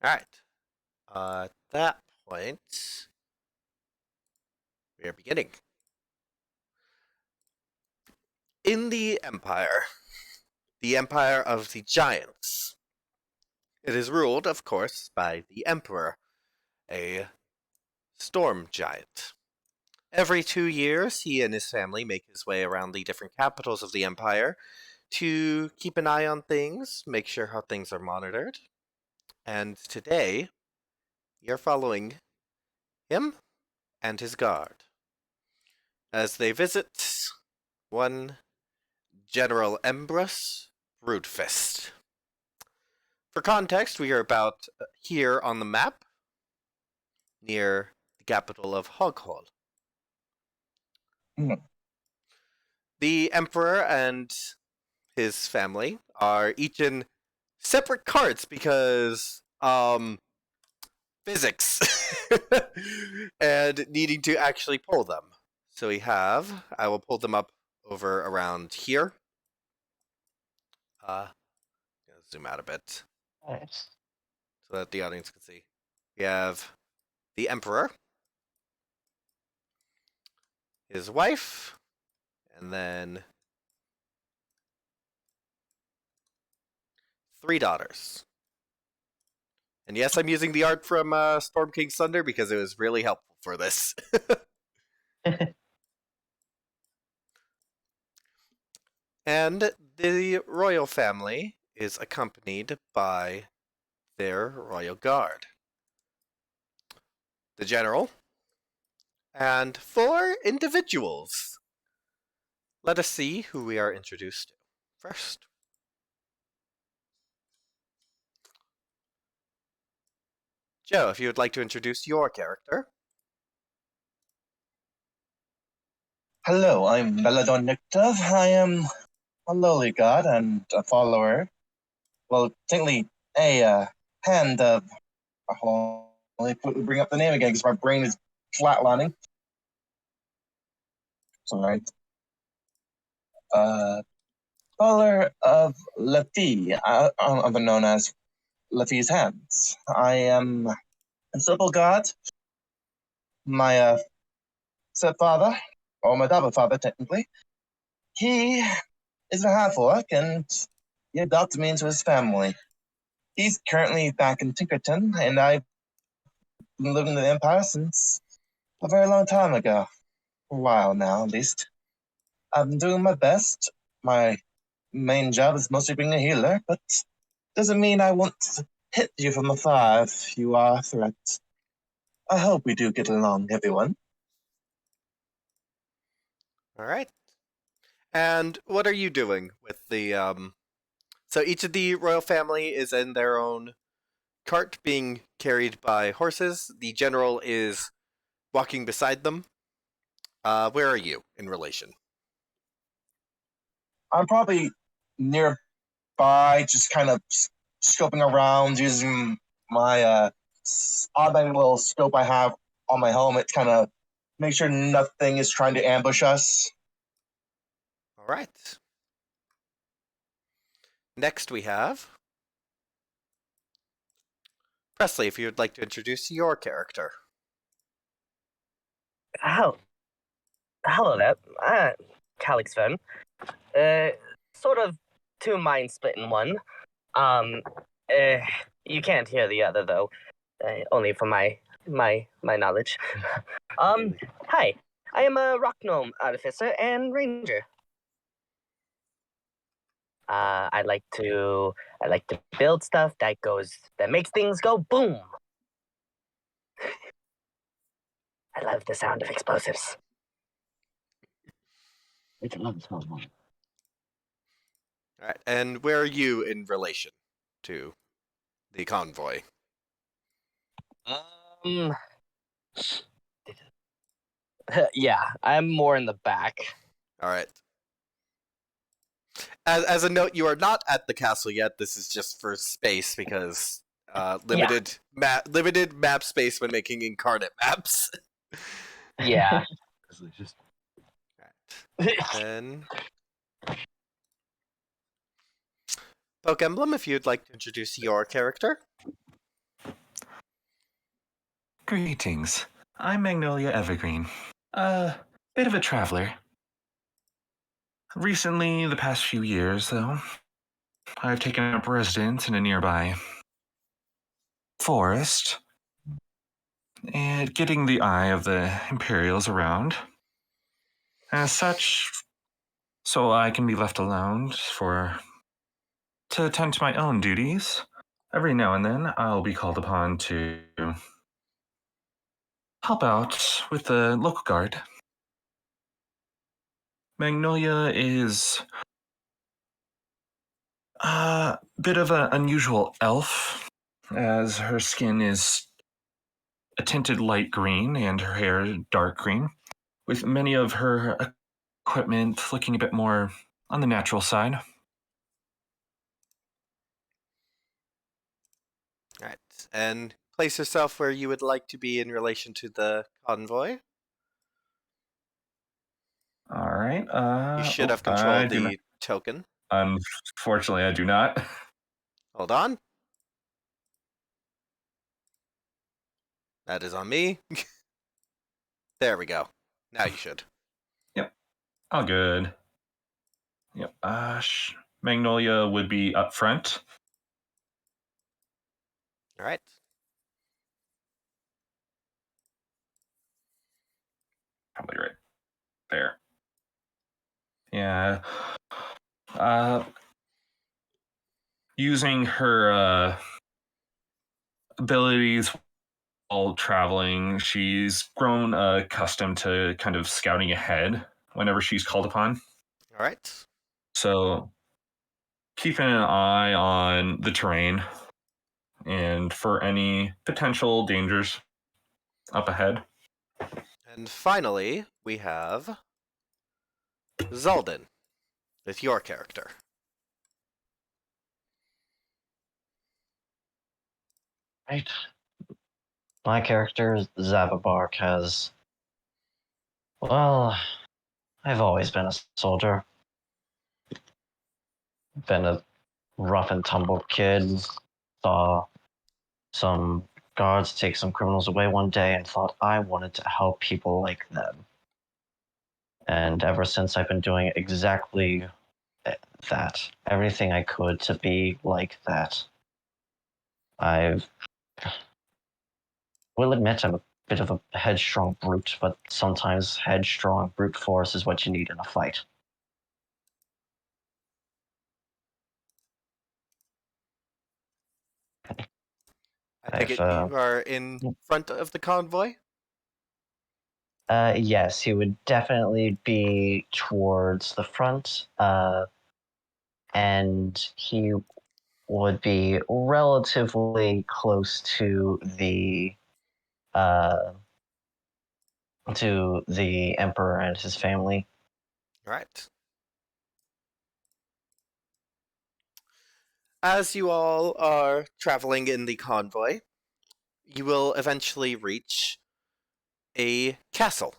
Alright. At that point, we are beginning. In the Empire of the Giants, it is ruled, of course, by the Emperor, a storm giant. Every 2 years, he and his family make his way around the different capitals of the Empire to keep an eye on things, make sure how things are monitored. And today, we are following him and his guard as they visit one General Embrus Broodfist. For context, we are about here on the map, near the capital of Hoghol. The Emperor and his family are each in separate carts because, physics, and needing to actually pull them. So I will pull them up over around here. Zoom out a bit. Nice. So that the audience can see. We have the Emperor, his wife, and then 3 daughters. And yes, I'm using the art from Storm King's Thunder because it was really helpful for this. And the royal family is accompanied by their royal guard. The general, and 4 individuals. Let us see who we are introduced to first. Joe, if you would like to introduce your character. Hello, I'm Belladon Nictov. I am a lowly god and a follower. Well, technically, a hand of. Let me bring up the name again because my brain is flatlining. Sorry. Follower of Lafi, other known as Lafi's Hands. I am a simple god. My stepfather, or my double father, technically, he is a half-orc and he adopted me into his family. He's currently back in Tinkerton, and I've been living in the Empire since a very long time ago. A while now, at least. I've been doing my best. My main job is mostly being a healer, but doesn't mean I won't hit you from afar if you are a threat. I hope we do get along, everyone. Alright. And what are you doing with the, So each of the royal family is in their own cart being carried by horses. The general is walking beside them. Where are you in relation? I'm probably nearby, just kind of scoping around using my automatic little scope I have on my helmet to kind of make sure nothing is trying to ambush us. Alright. Next we have Presley, if you would like to introduce your character. Hello there. Calyx fan. Sort of 2 minds split in one. You can't hear the other though. Only from my knowledge. Hi. I am a rock gnome artificer and ranger. I like to build stuff that makes things go boom. I love the sound of explosives. Alright, and where are you in relation to the convoy? Yeah, I'm more in the back. Alright. As a note, you are not at the castle yet. This is just for space because limited map space when making incarnate maps. Yeah. Right. Then Poke Emblem, if you'd like to introduce your character. Greetings. I'm Magnolia Evergreen. A bit of a traveler. Recently, the past few years, though, I've taken up residence in a nearby forest, and getting the eye of the Imperials around. As such, so I can be left alone to attend to my own duties. Every now and then, I'll be called upon to help out with the local guard. Magnolia is a bit of an unusual elf, as her skin is a tinted light green and her hair dark green, with many of her equipment looking a bit more on the natural side. All right. And place yourself where you would like to be in relation to the convoy. All right. You should have control of the token. Unfortunately, I do not. Hold on. That is on me. There we go. Now you should. Yep. All good. Yep. Magnolia would be up front. All right. Probably right there. Yeah. Using her abilities while traveling, she's grown accustomed to kind of scouting ahead whenever she's called upon. All right. So, keeping an eye on the terrain and for any potential dangers up ahead. And finally, we have Zalden with your character. Right. My character, Zababark, has. Well, I've always been a soldier. Been a rough and tumble kid. Saw some guards take some criminals away one day and thought I wanted to help people like them. And ever since, I've been doing exactly that. Everything I could to be like that. I will admit I'm a bit of a headstrong brute, but sometimes headstrong brute force is what you need in a fight. I take it you are in front of the convoy? Yes, he would definitely be towards the front, and he would be relatively close uh, to the emperor and his family. All right. As you all are traveling in the convoy, you will eventually reach a castle.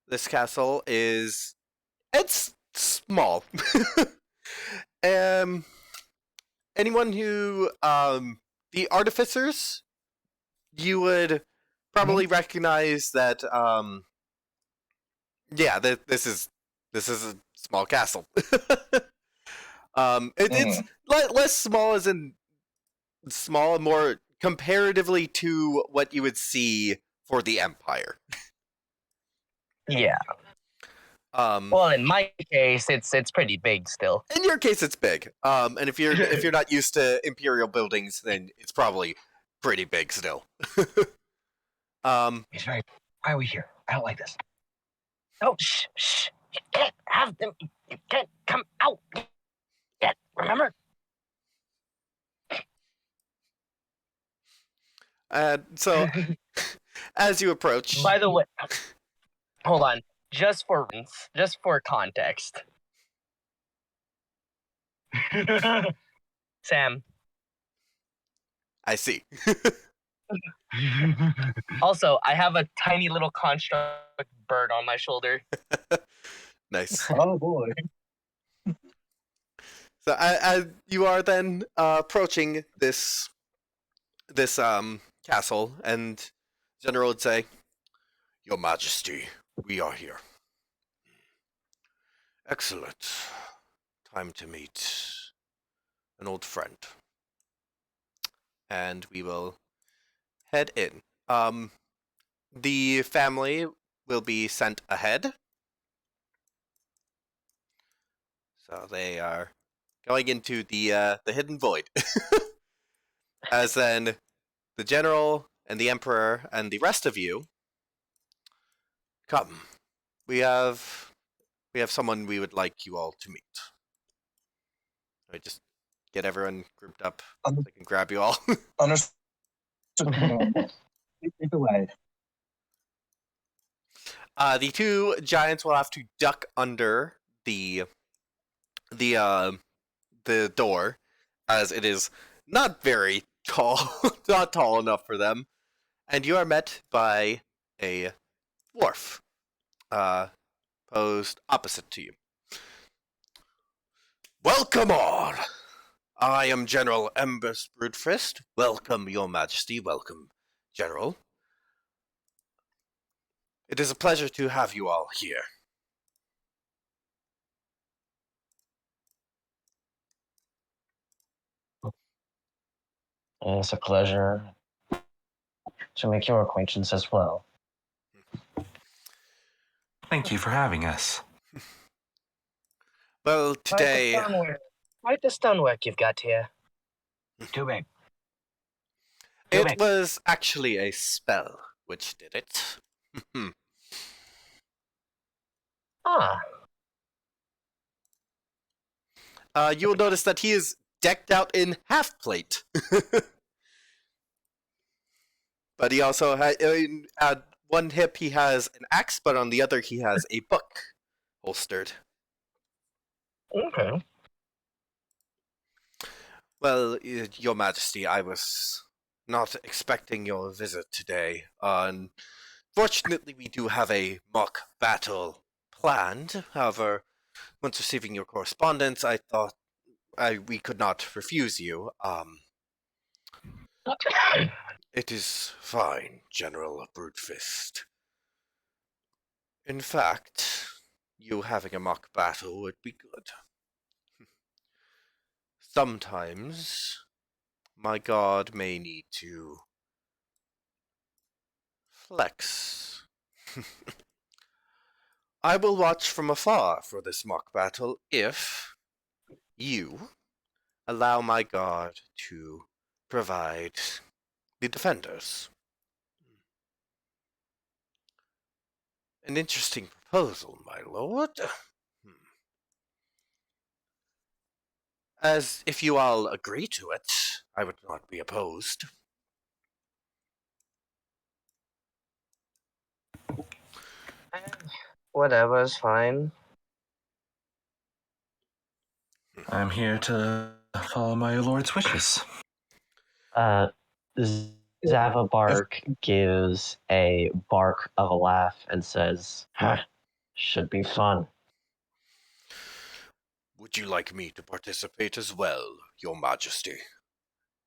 This castle it's small. Anyone who the artificers, you would probably recognize that yeah, this is a small castle. It's less small as in small, more comparatively to what you would see for the Empire. Yeah. Well, in my case, it's pretty big still. In your case, it's big. And if you're not used to Imperial buildings, then it's probably pretty big still. He's right. Why are we here? I don't like this. Oh, shh. You can't have them. You can't come out yet, remember? So, as you approach... By the way, hold on. Just for context. Sam. I see. Also, I have a tiny little construct bird on my shoulder. Nice. Oh boy. So, as you are then approaching this castle, and General would say, "Your Majesty, we are here." "Excellent. Time to meet an old friend." And we will head in. The family will be sent ahead. So they are going into the hidden void. As then the general and the emperor and the rest of you come. We have someone we would like you all to meet. I just get everyone grouped up so I can grab you all. Understood. Take away. The two giants will have to duck under the door, as it is not very tall, not tall enough for them. And you are met by a dwarf, posed opposite to you. "Welcome all! I am General Embus Broodfist. Welcome, Your Majesty. Welcome, General. It is a pleasure to have you all here." It's a pleasure to make your acquaintance as well. Thank you for having us. Well, today Quite the stonework you've got here. Too big. it was actually a spell which did it. Ah, You will notice that he is decked out in half plate. But he also at one hip he has an axe, but on the other he has a book holstered. okay. Well, Your Majesty, I was not expecting your visit today. Unfortunately, we do have a mock battle planned. However, once receiving your correspondence, I thought we could not refuse you. It is fine, General Broodfist. In fact, you having a mock battle would be good. Sometimes, my god may need to flex. I will watch from afar for this mock battle if you allow my god to provide the defenders. An interesting proposal, my lord. As if you all agree to it, I would not be opposed. Whatever's fine. I'm here to follow my lord's wishes. Zava Bark gives a bark of a laugh and says, huh, should be fun. Would you like me to participate as well, Your Majesty?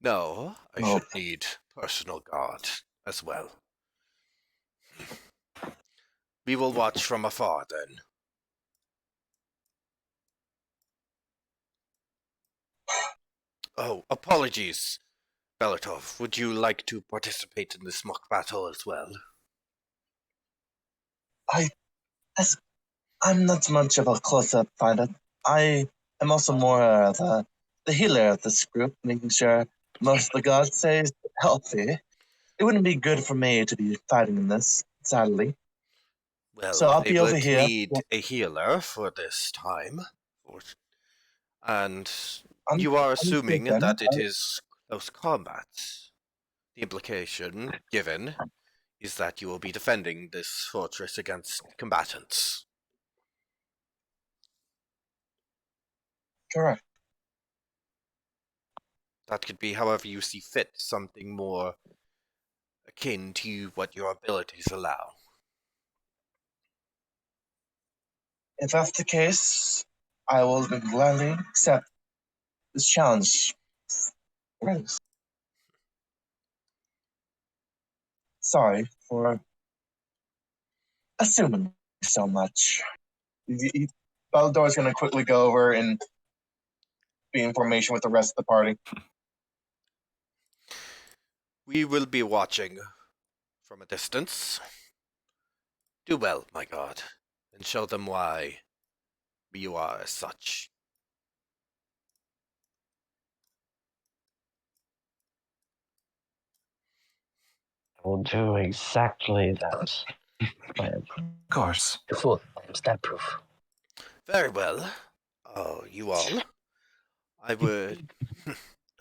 No, I No. should need personal guard as well. We will watch from afar then. Oh, apologies, Belatov. Would you like to participate in this mock battle as well? I'm not much of a close-up fighter. I am also more the healer of this group, making sure most of the gods stay healthy. It wouldn't be good for me to be fighting in this, sadly. Well, So I'll they be over would here. need a healer for this time. And I'm- you are I'm assuming good then. that it is close combat. The implication given is that you will be defending this fortress against combatants. Correct. That could be however you see fit, something more akin to what your abilities allow. If that's the case, I will gladly accept this challenge. Right. sorry for assuming so much. Baldor's going to quickly go over and be in formation with the rest of the party. We will be watching from a distance. Do well, my god, and show them why you are as such. I will do exactly that. Of course. The fool. I am stat proof. Very well. Oh, you all. I would.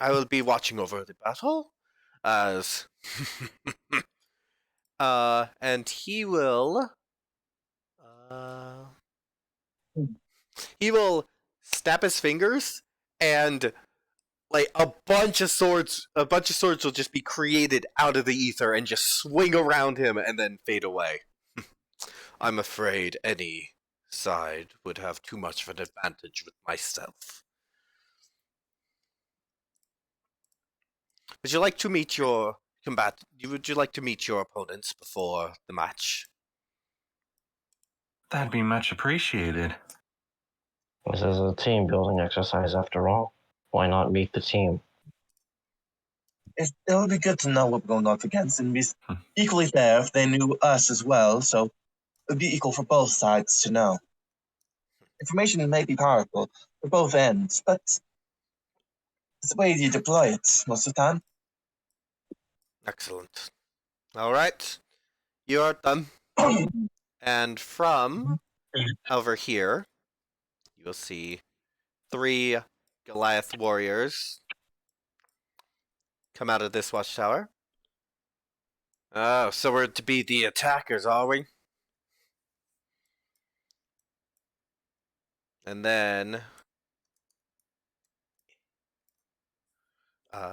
I will be watching over the battle as. And he will. He will snap his fingers, and like a bunch of swords will just be created out of the ether and just swing around him and then fade away. I'm afraid any side would have too much of an advantage with myself. Would you like to meet your Would you like to meet your opponents before the match? That'd be much appreciated. This is a team building exercise after all. Why not meet the team? It'll be good to know what we're going up against and be equally fair if they knew us as well, so it'd be equal for both sides to know. Information may be powerful for both ends, but it's the way you deploy it most of the time. Excellent. All right, you are done. And from over here, you'll see 3 Goliath warriors come out of this watchtower. Oh, so we're to be the attackers, are we? And then,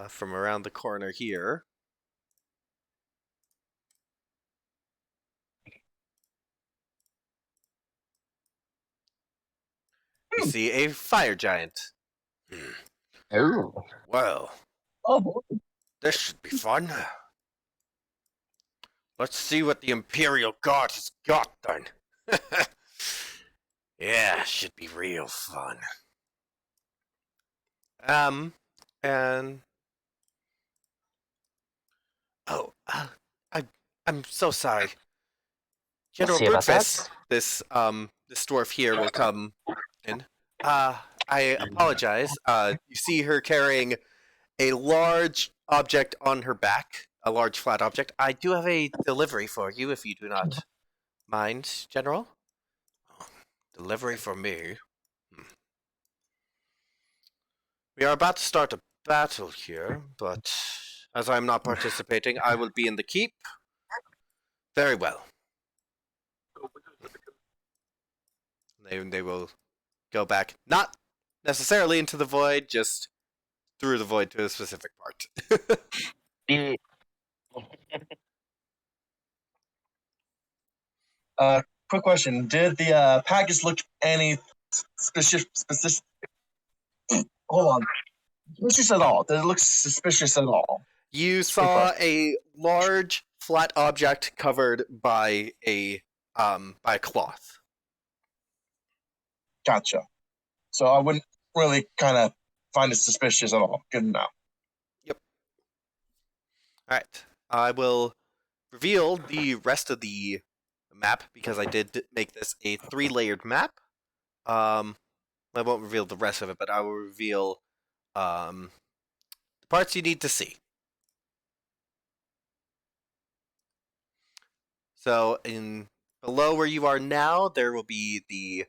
from around the corner here, we see a fire giant. Oh. Well, Oh boy. this should be fun. Let's see what the Imperial Guard has got then. Yeah, should be real fun. And oh, I'm so sorry, General See about that? Brookfist. This dwarf here will come in. I apologize. You see her carrying a large object on her back, a large flat object. I do have a delivery for you if you do not mind, General. Delivery for me. We are about to start a battle here, but as I'm not participating, I will be in the keep. Very well. They will go back, not necessarily into the void, just through the void to a specific part. Quick question: did the package look any suspicious? Hold on, suspicious at all? Did it look suspicious at all? You saw a large flat object covered by a cloth. Gotcha. So I wouldn't really kind of find it suspicious at all. Good enough. Alright. I will reveal the rest of the map because I did make this a 3-layered map. I won't reveal the rest of it, but I will reveal the parts you need to see. So in below where you are now, there will be the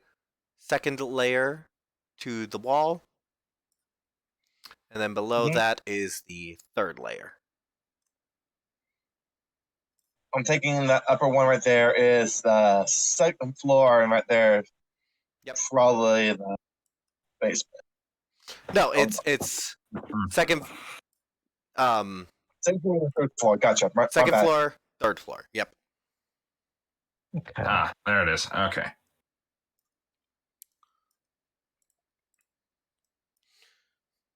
second layer to the wall. And then below that is the third layer. I'm taking the upper one right there is the second floor, and right there, probably the basement. No, it's second. Second floor, third floor. Gotcha. Second floor, third floor. Yep. Ah, there it is. Okay.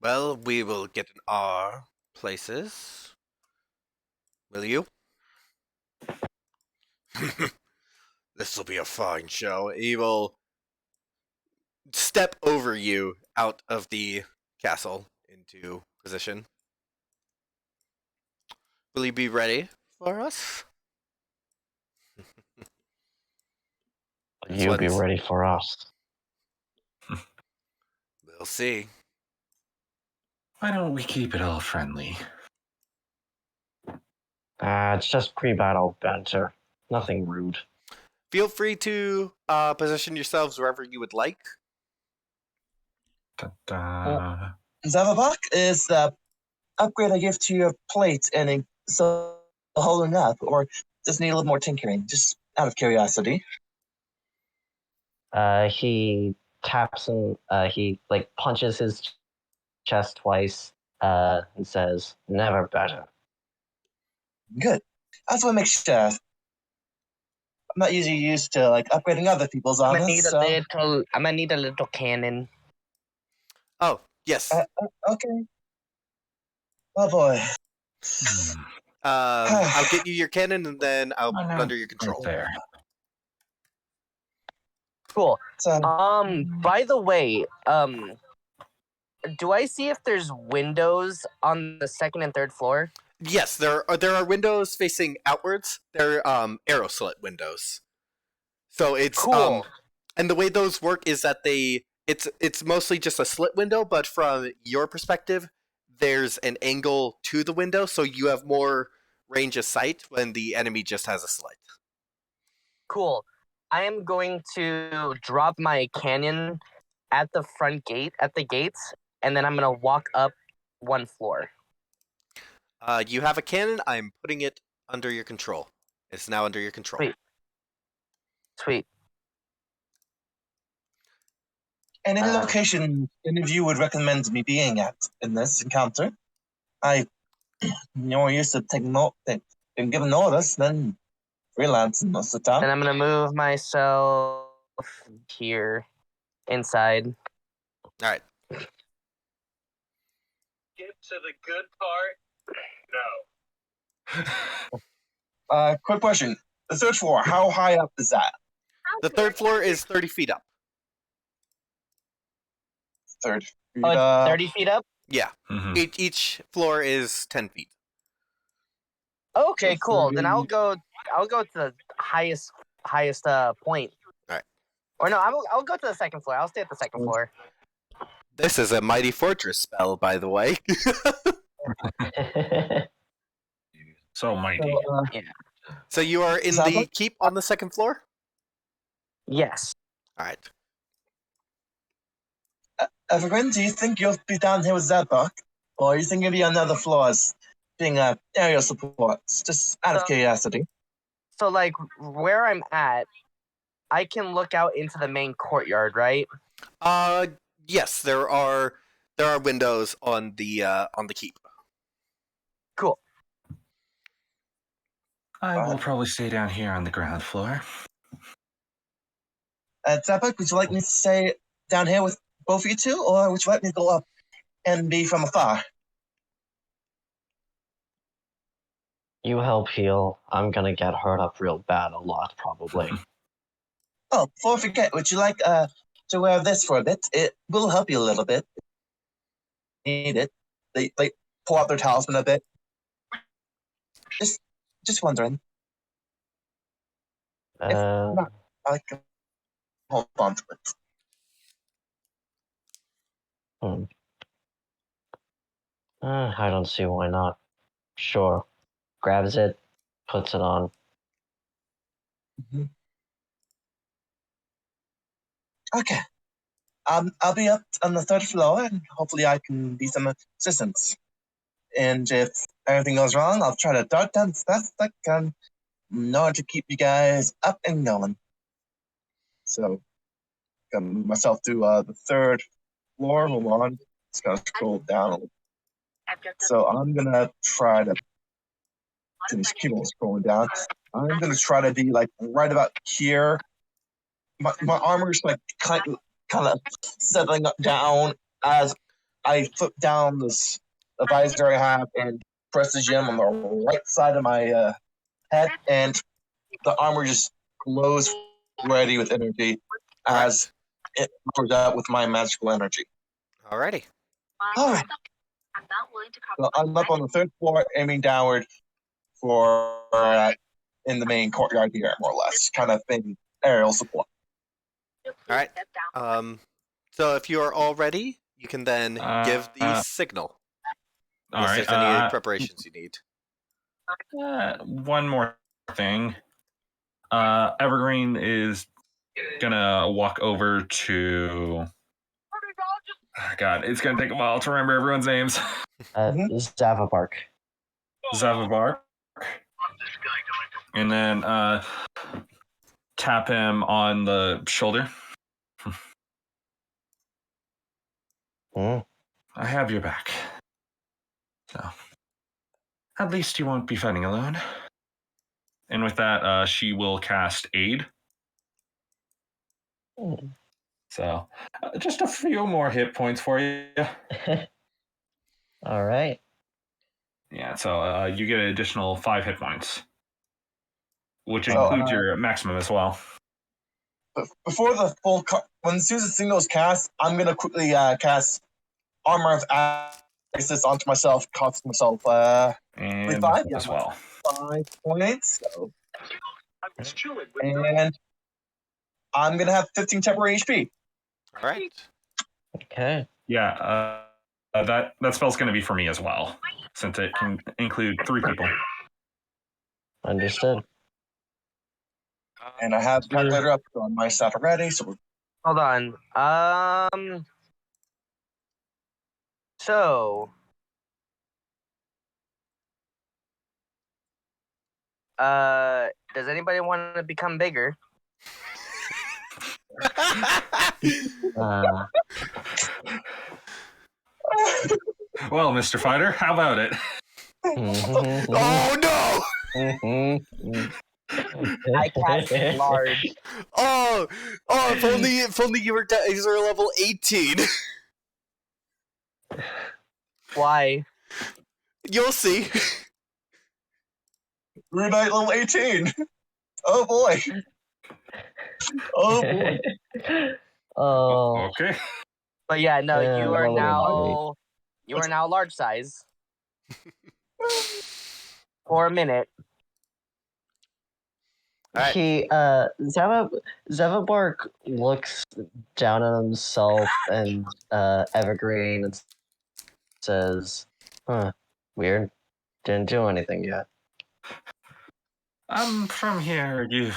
Well, we will get in our places. Will you? This will be a fine show. He will step over you out of the castle into position. Will you be ready for us? This You be one's- ready for us. We'll see. Why don't we keep it all friendly? It's just pre-battle banter. Nothing rude. Feel free to position yourselves wherever you would like. Ta-da. Zavabak is the upgrade I give to your plate and so holding up, or just need a little more tinkering, just out of curiosity. He taps and he like punches his chest twice. And says, "Never better." Good. I just want to make sure. I'm not usually used to like upgrading other people's I'm armors. gonna need a little cannon. Oh, yes. Okay. Oh boy. I'll get you your cannon and then I'll Oh, put no. it under your control. Right there. Cool. So, By the way, do I see if there's windows on the second and third floor? Yes, there are windows facing outwards. They're arrow slit windows. So it's Cool. and the way those work is that it's mostly just a slit window, but from your perspective, there's an angle to the window, so you have more range of sight when the enemy just has a slit. Cool. I am going to drop my cannon at the front gate, at the gates, and then I'm gonna walk up one floor. You have a cannon. I'm putting it under your control. It's now under your control. Sweet. Sweet. and any Uh, location any of you would recommend me being at in this encounter? You're used to taking and giving orders, then freelancing most of the Then time. I'm gonna move myself here, inside. All right. Get to the good part. No. Quick question: the third floor, how high up is that? The third floor is 30 feet up. Third. Oh, it's 30 feet up? Yeah. Mhm. Each floor is 10 feet. Okay, So cool. Then 30. I'll go to the highest point. Alright. Or no, I'll go to the second floor. I'll stay at the second floor. This is a mighty fortress spell, by the way. So mighty. So, So you are in Zappa? the keep on the second floor? Yes. All right. Evergreen, do you think you'll be down here with Zadbok? Or you think you'll be on other floors being aerial supports? Just out of So- curiosity. So like where I'm at, I can look out into the main courtyard, right? Yes, there are windows on the keep. Cool. I will probably stay down here on the ground floor. Zadbok, would you like me to stay down here with both of you two? Or would you like me to go up and be from afar? You help heal. I'm gonna get hurt up real bad a lot, probably. Oh, before I forget, would you like to wear this for a bit? It will help you a little bit. Need it. They pull out their talisman a bit. Just wondering. Uh, I can hold on to it. I don't see why not. Sure. Grabs it, puts it on. Okay. I'll be up on the third floor, and hopefully I can be some assistance. And if everything goes wrong, I'll try to dart down as fast as I can in order to keep you guys up and going. So, got myself to the third floor. Hold on. Just gotta scroll down a little. So I'm gonna try to just keep on scrolling down. I'm gonna try to be like right about here. My armor's like kind of settling up down as I flip down the visor I have and press the gem on the right side of my head, and the armor just glows ready with energy as it pours out with my magical energy. Alrighty. Alright. So I'm up on the third floor, aiming downward for in the main courtyard here, more or less, kind of thing, aerial support. Alright. So if you are all ready, you can then give the signal. All Unless right. there's any preparations you need. One more thing. Evergreen is gonna walk over to. God, it's gonna take a while to remember everyone's names. Zavabark. Zavabar. And then tap him on the shoulder. Hmm. I have your back. So, at least you won't be fighting alone. And with that, she will cast Aid. Hmm. So, just a few more hit points for you. All right. Yeah, so you get an additional 5 hit points, which So, includes your maximum as well. Before the full, when as soon as the signal is cast, I'm gonna quickly cast Armor of Axis onto myself, costing myself And 5 as well. 5 points. So, and I'm gonna have 15 temporary HP. Alright. Okay. Yeah, that spell's going to be for me as well, since it can include 3 people. Understood. And I have the calculator up on my stat already, so Hold on. So. Does anybody want to become bigger? Uh, Well, Mr. Fighter, how about it? Oh no! I cast large. Oh, if only you were level 18. Why? You'll see. Runite level 18. Oh boy. Oh boy. Oh. Okay. But yeah, no, Yeah, you are level now large size. For a minute. Alright. He Zavabark looks down on himself and Evergreen and says, "Huh, weird. Didn't do anything yet." I'm from here. You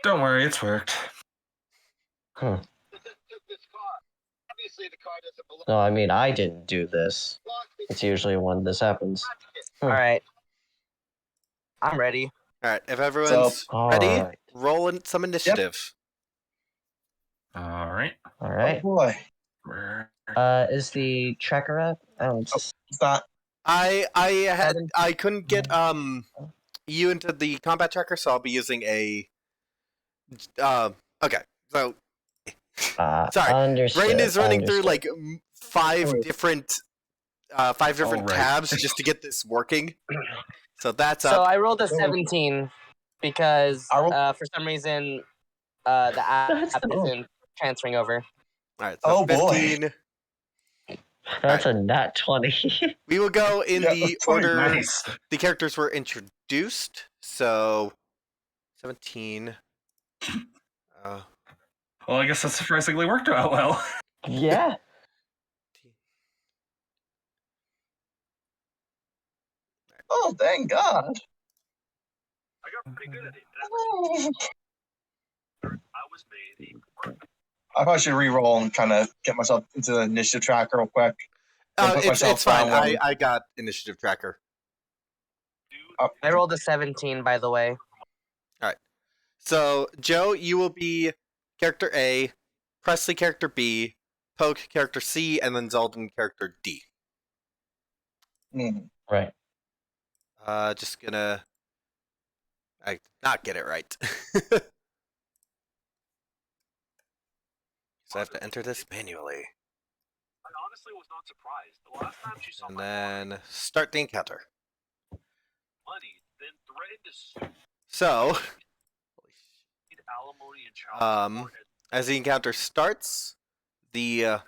don't worry, it's worked. Huh. No, I mean I didn't do this. It's usually when this happens. All right. I'm ready. Alright, if everyone's All ready, right. roll in some initiative. All right. All Oh right. boy. Is the tracker up? It's not. I couldn't get you into the combat tracker, so I'll be using a okay. So sorry. Understood. Rain is running through understood. like 5 different Right. tabs just to get this working. So that's So up. I rolled a 17 because I rolled- for some reason the app That's the- isn't transferring over. Alright, so Oh, boy. 15. That's a nat 20. We will go in Yeah, the that's quite order Nice. the characters were introduced. So 17. Well, I guess that surprisingly worked out well. Yeah. Oh, thank God. I got pretty good at it. Oh. I was made. I probably should re-roll and kind of get myself into the initiative tracker real quick. And put myself It's fine. down one. I got initiative tracker. I rolled a 17, by the way. So Joe, you will be character A, Presley character B, Poke character C, and then Zaldin character D. Mhm. Right. Just gonna I not get it right. So I have to enter this manually. I honestly was not surprised. The last time she saw And my then start the encounter. money, then threatened to sue So, alimony and child support. as the encounter starts, the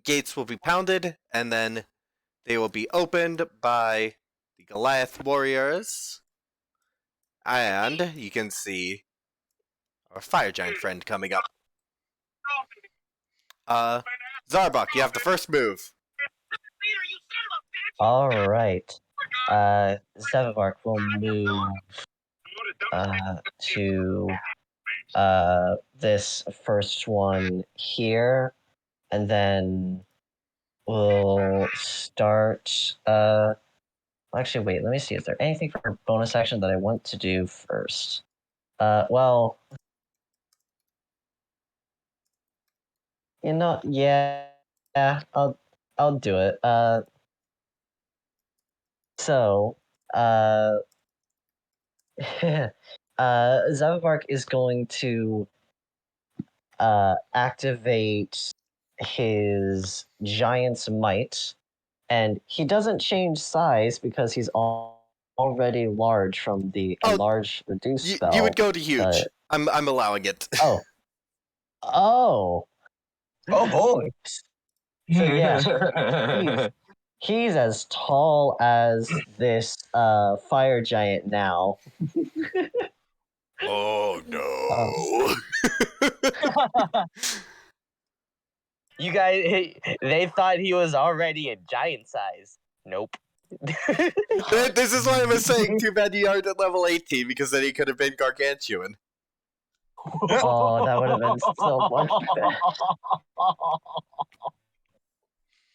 gates will be pounded, and then they will be opened by the Goliath warriors. And you can see our fire giant friend coming up. Zarbok, you have the first move. All right. Zevavark will move to this first one here, and then we'll start. Actually, wait. Let me see. Is there anything for bonus action that I want to do first? Well, yeah, I'll do it. So, Zevavark is going to activate his Giant's Might, and he doesn't change size because he's already large from the enlarge reduce spell. You would go to huge. I'm allowing it. Oh. Oh. Oh boy. So yeah, he's as tall as this fire giant now. Oh no. You guys, they thought he was already a giant size. Nope. This is why I was saying too bad you aren't at level 18, because then he could have been gargantuan. Oh, that would have been so much better.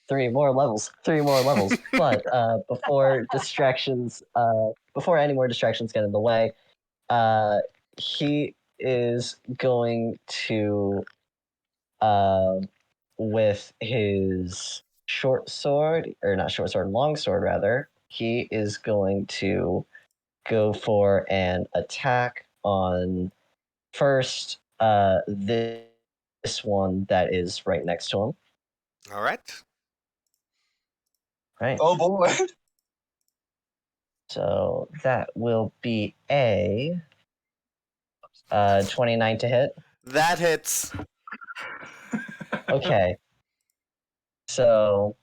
3 more levels. But before any more distractions get in the way, he is going to, with his long sword rather, he is going to go for an attack on first this one that is right next to him. All right. Right. Oh boy. So that will be a 29 to hit. That hits. Okay. So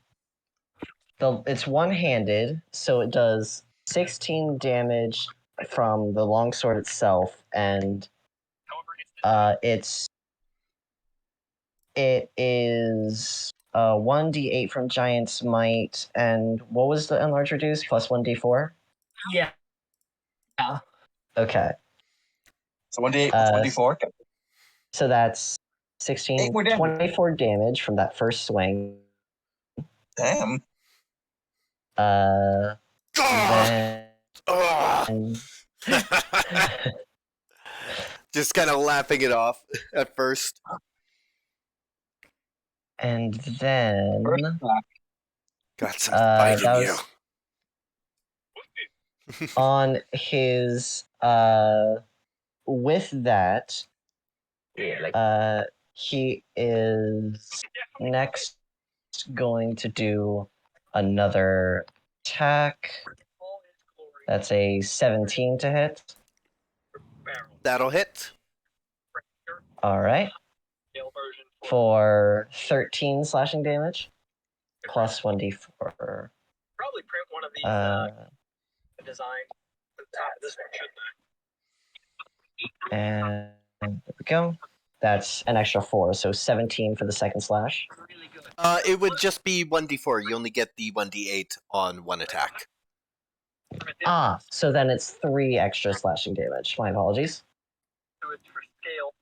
it's one-handed, so it does 16 damage from the longsword itself, and it is 1d8 from Giant's Might, and what was the enlarge reduce? Plus 1d4? Yeah. Okay. So 1d8 plus 1d4. So that's 16, 8 more damage. 24 damage from that first swing. Damn. Then... Just kind of laughing it off at first. And then... Got some fight in you. On his... with that, he is next going to do another attack. That's a 17 to hit. That'll hit. All right. For 13 slashing damage. Plus 1d4. Probably print one of these design. This one should. And there we go. That's an extra 4, so 17 for the second slash. It would just be 1d4. You only get the 1d8 on one attack. So then it's 3 extra slashing damage. My apologies. So it's for scale.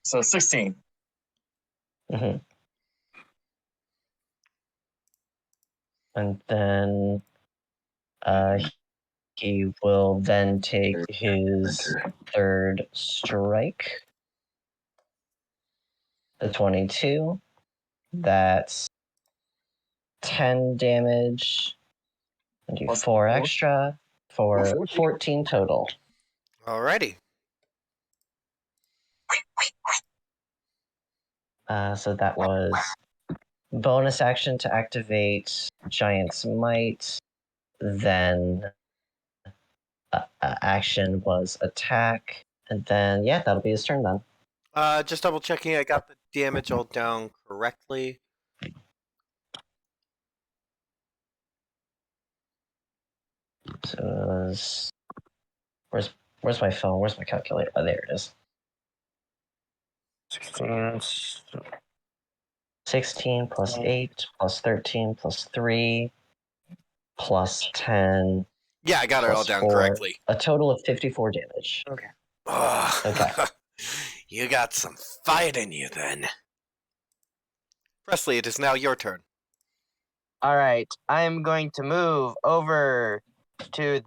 So 16. Mm-hmm. And then he will then take his third strike. The 22. That's 10 damage. And do 4 extra for 14 total. Alrighty. So that was bonus action to activate Giant's Might. Then action was attack, and then yeah, that'll be his turn then. Just double checking I got the damage all down correctly. So it was, where's my phone? Where's my calculator? Oh, there it is. 16 plus 8 plus 13 plus 3 plus 10 Yeah, I got it all plus down 4. correctly. A total of 54 damage. Okay. Okay. You got some fight in you then. Presley, it is now your turn. All right, I am going to move over to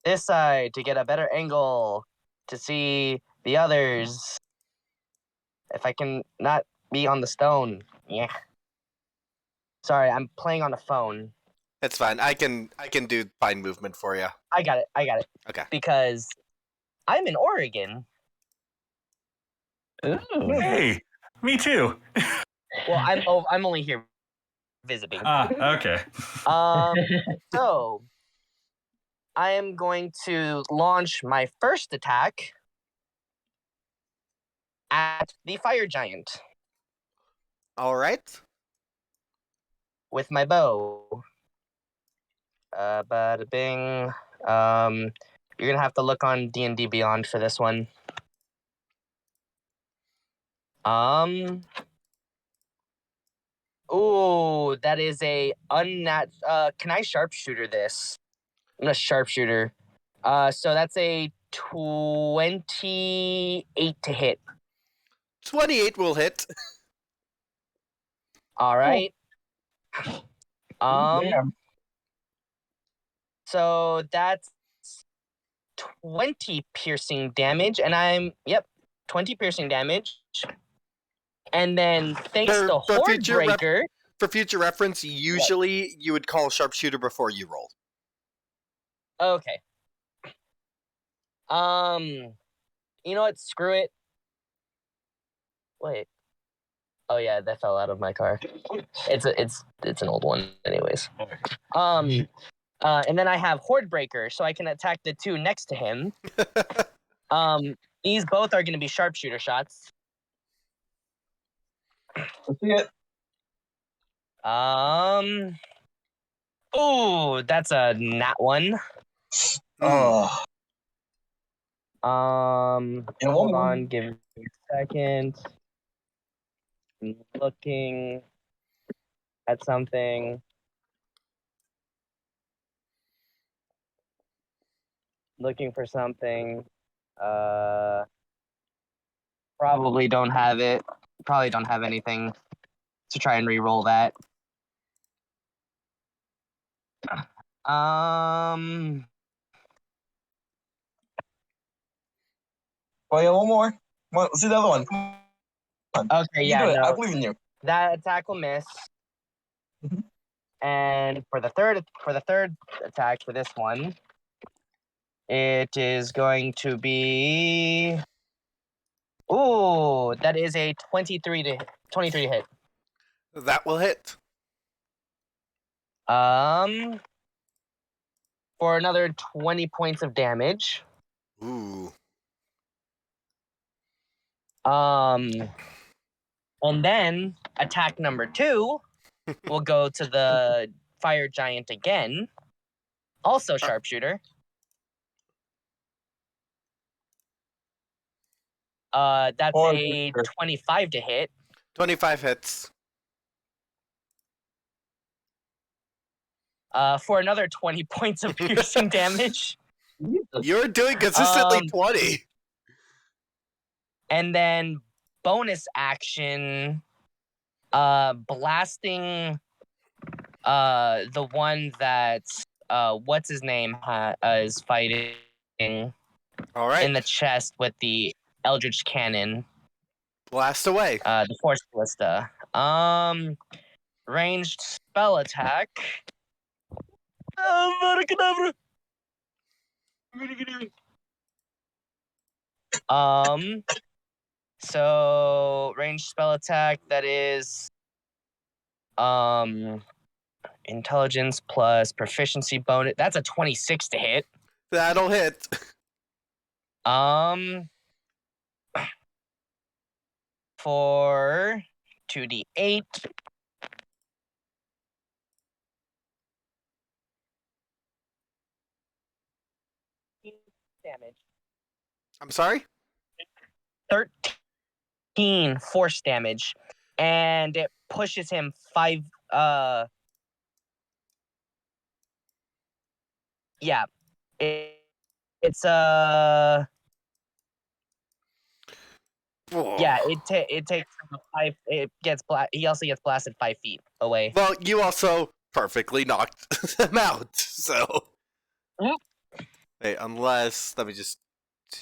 this side to get a better angle to see the others. If I can not be on the stone. Yeah. Sorry, I'm playing on the phone. It's fine. I can do fine movement for you. I got it. Okay. Because I'm in Oregon. Ooh. Hey, me too. Well, I'm only here visiting. Okay. So I am going to launch my first attack at the fire giant All right. with my bow. Bada bing. You're gonna have to look on D&D Beyond for this one. Ooh, that is a can I sharpshooter this? I'm a sharpshooter. So that's a 28 to hit. 28 will hit. All right. Yeah. So that's 20 piercing damage, and 20 piercing damage. And then thanks to Hordebreaker. For future reference, usually you would call sharpshooter before you roll. Okay. You know what? Screw it. Wait. Oh yeah, that fell out of my car. It's an old one, anyways. And then I have Hordebreaker, so I can attack the two next to him. These both are going to be sharpshooter shots. Let's see it. Ooh, that's a nat one. Oh. Hold on, give me a second. I'm looking at something. Looking for something. Probably don't have it. Probably don't have anything to try and re-roll that. Oh yeah, one more. Come on, let's see the other one. Come on. Okay, You yeah, do it. I no. believe in you. That attack will miss. Mhm. And for the third attack for this one, it is going to be. Ooh, that is a 23 to hit. That will hit. For another 20 points of damage. Ooh. And then attack number 2 will go to the fire giant again. Also sharpshooter. That's a 25 to hit. 25 hits. For another 20 points of piercing damage. You're doing consistently 20. And then bonus action, blasting the one that what's his name is fighting All right. in the chest with the Eldritch Cannon. Blast away. The Force Ballista. Ranged spell attack. So ranged spell attack, that is intelligence plus proficiency bonus. That's a 26 to hit. That'll hit. For 2d8. Damage. I'm sorry? 13 force damage. And it pushes him 5 yeah. It's yeah, it takes 5. It gets he also gets blasted 5 feet away. Well, you also perfectly knocked them out, so. Yep. Wait, unless. Let me just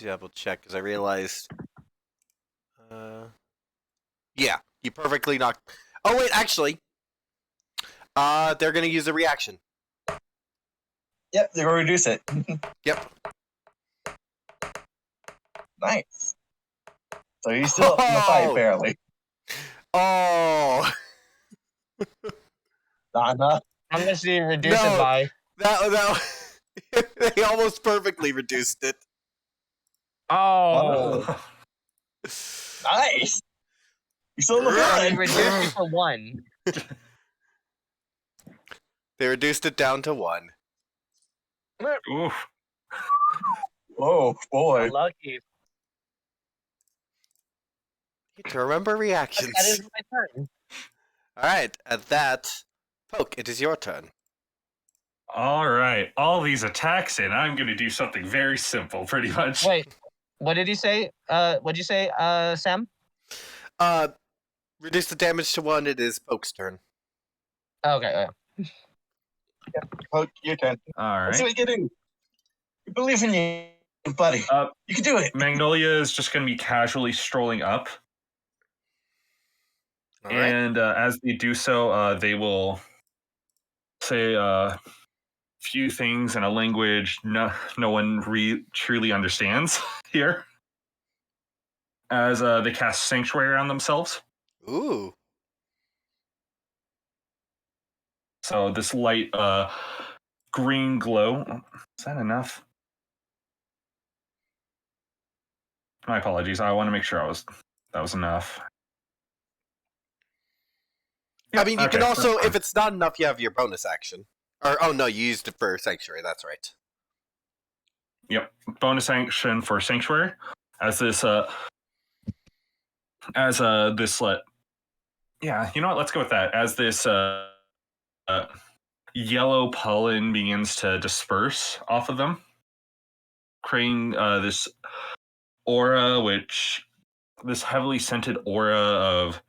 double check, because I realized. Yeah, you perfectly knocked. Oh, wait, actually. They're going to use a reaction. Yep, they're going to reduce it. Yep. Nice. So you're still in the fight, Oh! barely. Oh! Not enough. How much do you reduce No. it by? That they almost perfectly reduced it. Oh. Nice. You're still in the They fight. reduced it to 1. They reduced it down to 1. Oof. Oh, boy. Lucky. To remember reactions. That is my turn. Alright, at that, Poke, it is your turn. All right. All these attacks, and I'm going to do something very simple, pretty much. Wait, what did he say? What'd you say, Sam? Reduce the damage to 1, it is Poke's turn. Okay. Poke, your turn. All Let's see right. what you can do. We believe in you, buddy. You can do it. Magnolia is just going to be casually strolling up. Alright. And as they do so, they will say a few things in a language no one truly understands here. As they cast Sanctuary on themselves. Ooh. So this light green glow. Is that enough? My apologies. I want to make sure that was enough. I mean, you okay, can also, that's fine. if it's not enough, you have your bonus action. Or, oh no, you used it for Sanctuary, that's right. Yep. Bonus action for Sanctuary. As this yeah, you know what? Let's go with that. As this yellow pollen begins to disperse off of them, creating this aura, this heavily scented aura of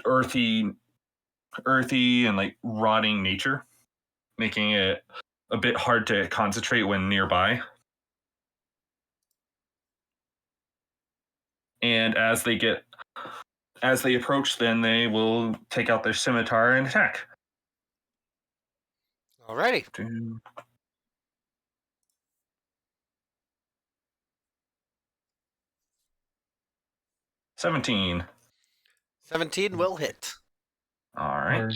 earthy and like rotting nature, making it a bit hard to concentrate when nearby. And as they approach, then they will take out their scimitar and attack. Alrighty. 17. 17 will hit. All right. Or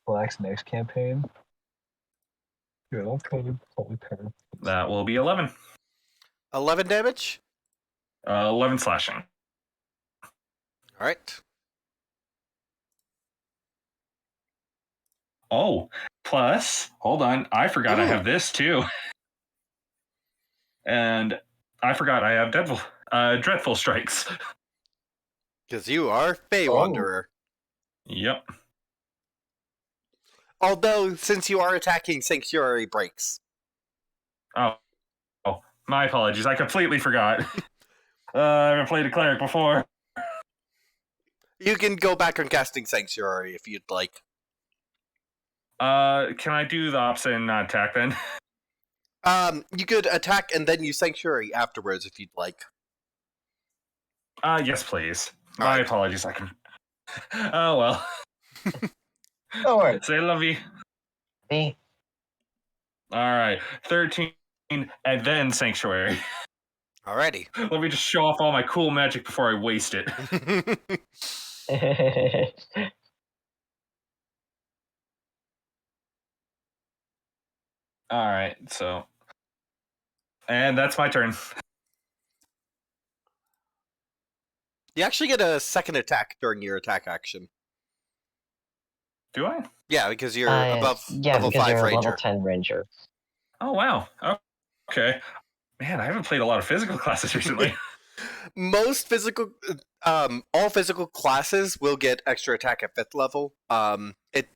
Black's next campaign. Good old code, holy parent. That will be 11. 11 damage? 11 slashing. Alright. Oh, plus, hold on. I forgot I Ooh. have this too. And I forgot I have Dreadful Strikes. Because you are Fey Wanderer. Yep. Although, since you are attacking, Sanctuary breaks. Oh, my apologies. I completely forgot. I haven't played a cleric before. You can go back on casting Sanctuary if you'd like. Can I do the opposite and not attack then? You could attack and then use Sanctuary afterwards if you'd like. Yes, please. All My right. apologies. I can. Oh well. Don't worry. Say lovey. Me? All right, 13, and then Sanctuary. Alrighty. Let me just show off all my cool magic before I waste it. All right, so. And that's my turn. You actually get a second attack during your attack action. Do I? Yeah, because you're above yeah, level because 5 you're a ranger. level 10 ranger. Oh, wow. Okay. Man, I haven't played a lot of physical classes recently. Most physical, all physical classes will get extra attack at 5th level. It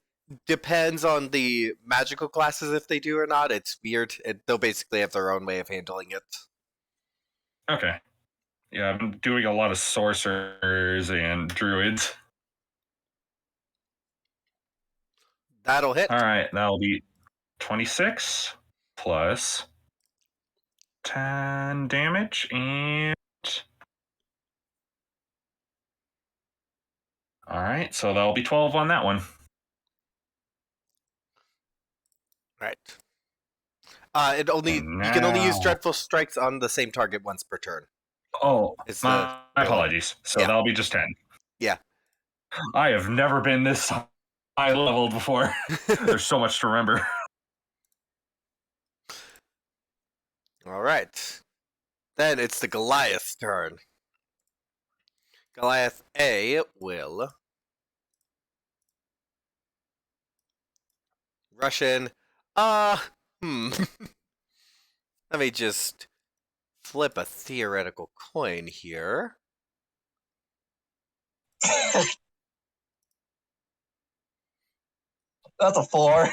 depends on the magical classes if they do or not. It's weird. They'll basically have their own way of handling it. Okay. Yeah, I'm doing a lot of sorcerers and druids. That'll hit. All right, that'll be 26 plus 10 damage and. All right, so that'll be 12 on that one. Right. You can only use now- dreadful strikes on the same target once per turn. Oh, It's my the apologies. So Yeah. that'll be just 10. Yeah. I have never been this high leveled before. There's so much to remember. All right. Then it's the Goliath's turn. Goliath A will rush in. Let me just flip a theoretical coin here. That's a 4.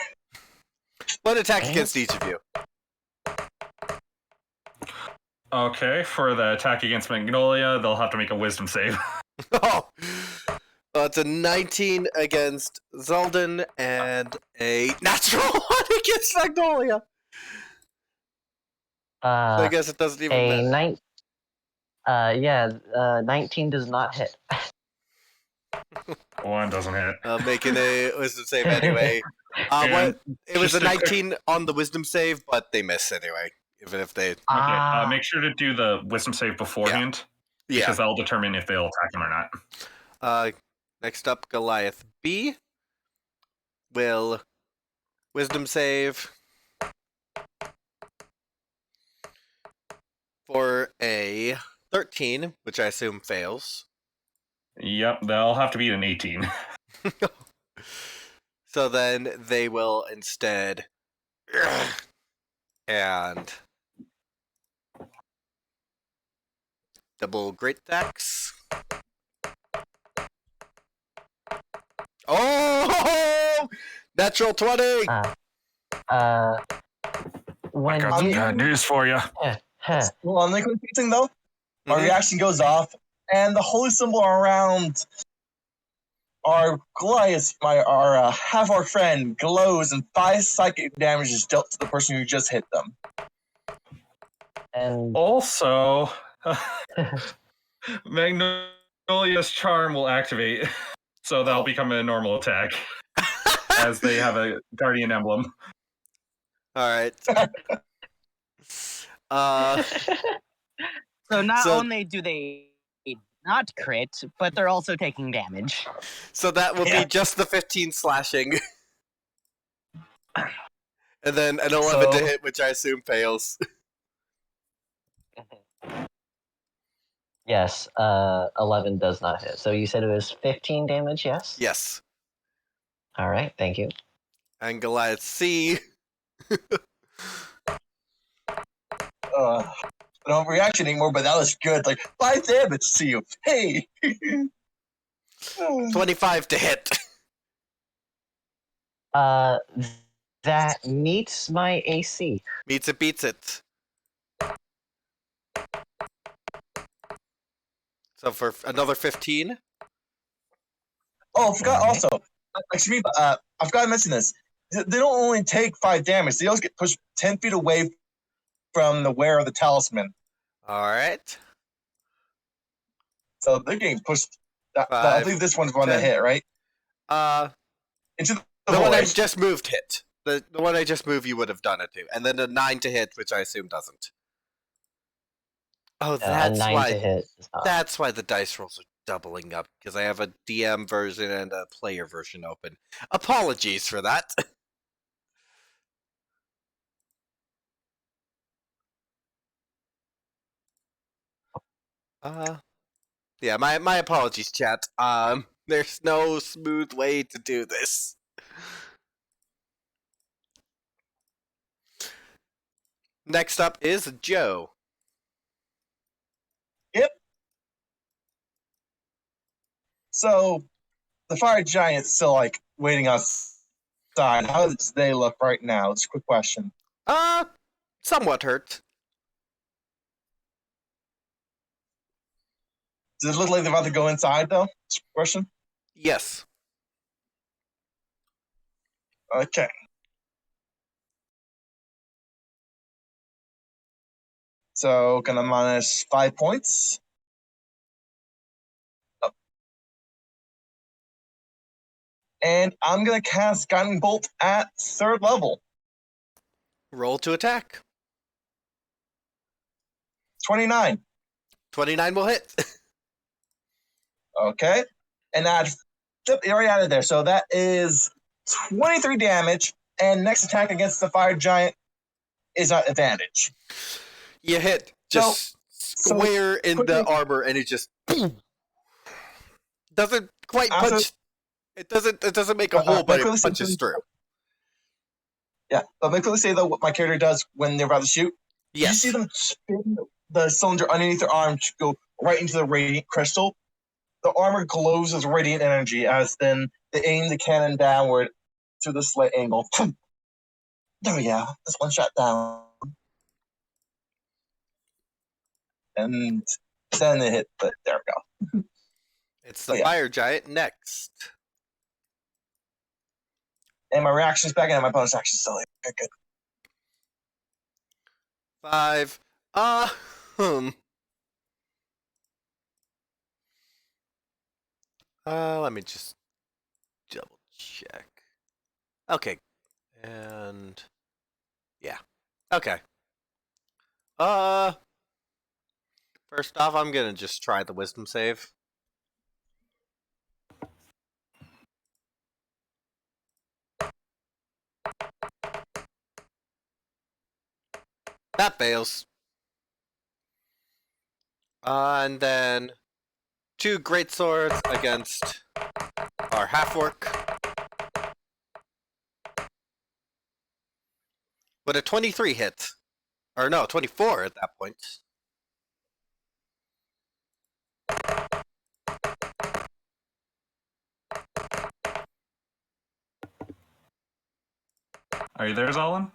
One attack against each of you. Okay, for the attack against Magnolia, they'll have to make a wisdom save. Oh, it's a 19 against Zeldin and a natural 1 against Magnolia. So I guess it doesn't even matter. 19 does not hit. One doesn't hit. Making a wisdom save anyway. And It was a just a quick- 19 on the wisdom save, but they miss anyway. Even if they, Okay, make sure to do the wisdom save beforehand, yeah. because that'll determine if they'll attack him or not. Next up, Goliath B will wisdom save for a 13, which I assume fails. Yep, they'll have to beat an 18. So then they will instead and double great attacks. Oh, natural 20. When Got some you bad news for you. Well, on the thing though, our Mhm. reaction goes off, and the holy symbol around our Goliath, our half-orc friend, glows, and 5 psychic damage is dealt to the person who just hit them. and Also, Magnolia's charm will activate, so that'll become a normal attack, as they have a guardian emblem. All right. So not So- only do they not crit, but they're also taking damage. So that will Yeah. be just the 15 slashing. And then an 11 to So- hit, which I assume fails. yes, 11 does not hit. So you said it was 15 damage, yes? Yes. All right, thank you. And Goliath C. I don't react anymore, but that was good. Like 5 damage to you. Hey. 25 to hit. That meets my AC. Meets it, beats it. So for another 15. Oh, I forgot Alright. also. Actually, I forgot to mention this. They don't only take 5 damage, they also get pushed 10 feet away from the wearer of the talisman. All right. So they're getting pushed. I 5, think this one's one that 10. hit, right? Uh, Into the the one I void. just moved hit. The one I just moved, you would have done it to. And then a 9 to hit, which I assume doesn't. Oh, A that's 9 why. to hit. is not. That's why the dice rolls are doubling up, because I have a DM version and a player version open. Apologies for that. Yeah, my apologies, chat. There's no smooth way to do this. Next up is Joe. So the fire giant's still like waiting outside. How does they look right now? It's a quick question. Somewhat hurt. Does it look like they're about to go inside though? It's a question. Yes. Okay. So gonna minus 5 points. And I'm gonna cast Guiding Bolt at 3rd level. Roll to attack. 29. 29 will hit. Okay. And that you already added there. So that is 23 damage. And next attack against the fire giant is at advantage. You hit just square in the armor, and it just doesn't quite punch. It doesn't make a hole, but it punches through. Yeah, but let me quickly say though what my character does when they're about to shoot. Yes. You see them spin the cylinder underneath their arm to go right into the radiant crystal. The armor glows with radiant energy as then they aim the cannon downward to the slight angle. There we go. That's one shot down. And then they hit, but there we go. It's the fire giant next. And my reaction's back and my bonus action's still there. Okay, good. 5. Let me just double check. Okay. And yeah. Okay. First off, I'm gonna just try the wisdom save. That fails. And then 2 great swords against our half-orc. But a 23 hit. Or no, 24 at that point. Are you there, Zolin?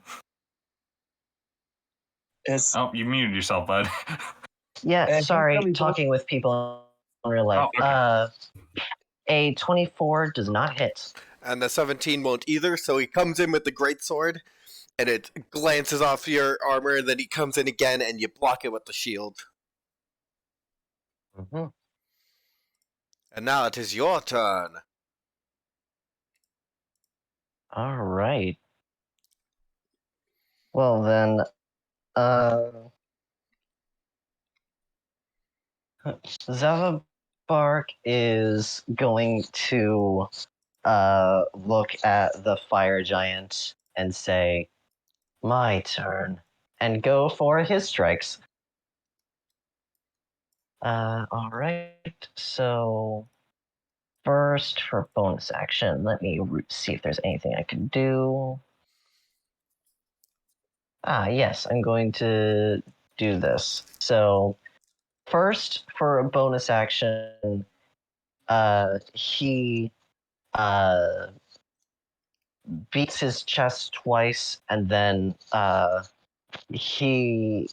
Yes. Oh, you muted yourself, bud. Yeah, sorry, talking with people in real life. Oh, okay. A 24 does not hit. And the 17 won't either, so he comes in with the greatsword, and it glances off your armor, and then he comes in again, and you block it with the shield. Mm-hmm. And now it is your turn. All right. Well then, Zavabark is going to look at the fire giant and say, "My turn," and go for his strikes. All right. So first, for bonus action, let me see if there's anything I can do. Yes, I'm going to do this. So first, for a bonus action, he beats his chest twice, and then he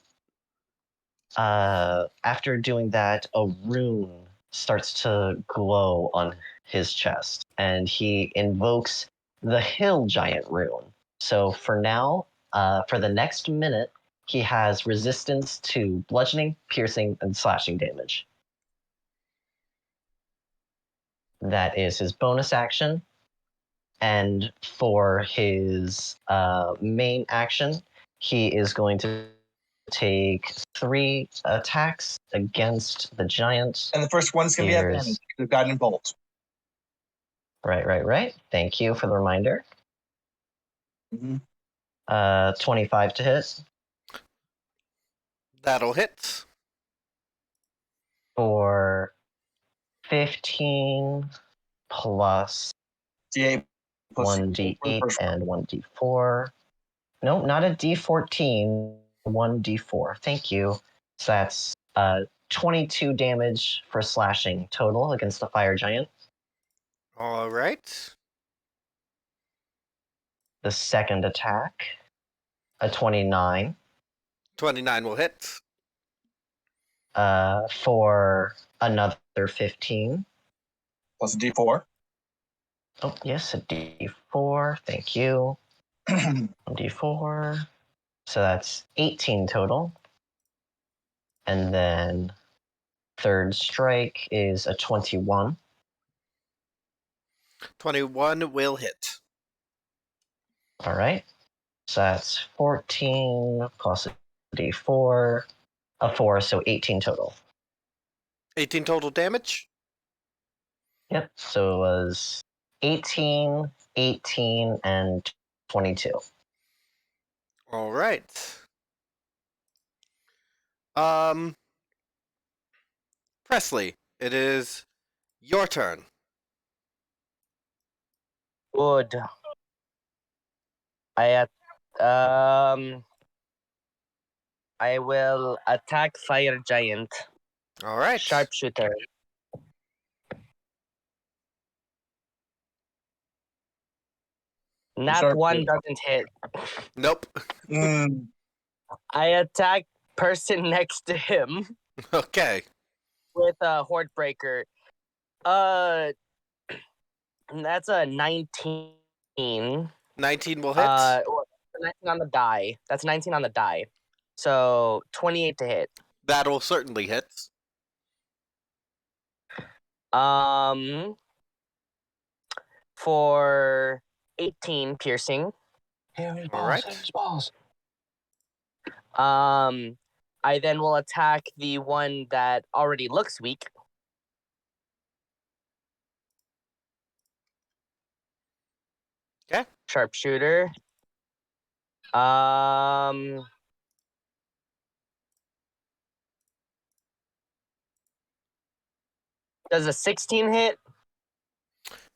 after doing that, a rune starts to glow on his chest, and he invokes the Hill Giant rune. So for now, for the next minute, he has resistance to bludgeoning, piercing, and slashing damage. That is his bonus action. And for his main action, he is going to take 3 attacks against the giant. And the first one's going to be at advantage. The Guiding Bolt. Right. Thank you for the reminder. Mm-hmm. 25 to hit. That'll hit. for 15 plus D8 plus 1d8 first roll. and 1d4. Nope, not a d14, 1d4. Thank you. So that's 22 damage for slashing total against the fire giant. All right. The second attack, a 29, 29 will hit. for another 15. Plus a D4. Oh, yes, a d4. Thank you. d4. So that's 18 total. And then third strike is a 21. 21 will hit. All right. So that's 14 plus a d4, a 4, so 18 total. 18 total damage. Yep. So it was 18, 18, and 22. All right. Presley, it is your turn. Good. I will attack fire giant. All right. Sharpshooter. Nat 1 doesn't hit. Nope. Mm, I attack person next to him Okay. with a horde breaker. That's a 19. 19 will hit. 19 on the die. That's 19 on the die. So 28 to hit. That'll certainly hit. For 18 piercing. All right. I then will attack the one that already looks weak. Okay. Sharpshooter. Does a 16 hit?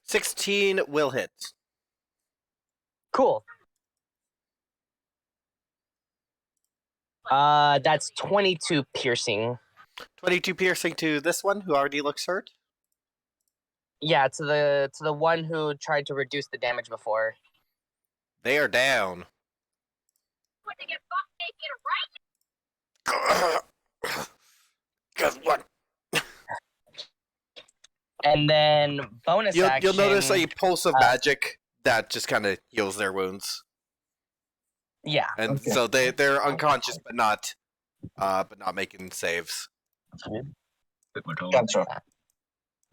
16 will hit. Cool. That's 22 piercing. 22 piercing to this one who already looks hurt. Yeah, to the one who tried to reduce the damage before. They are down. Guess what? And then bonus action. You'll notice a pulse of magic that just kind of heals their wounds. Yeah. And Okay. so they're unconscious but not making saves.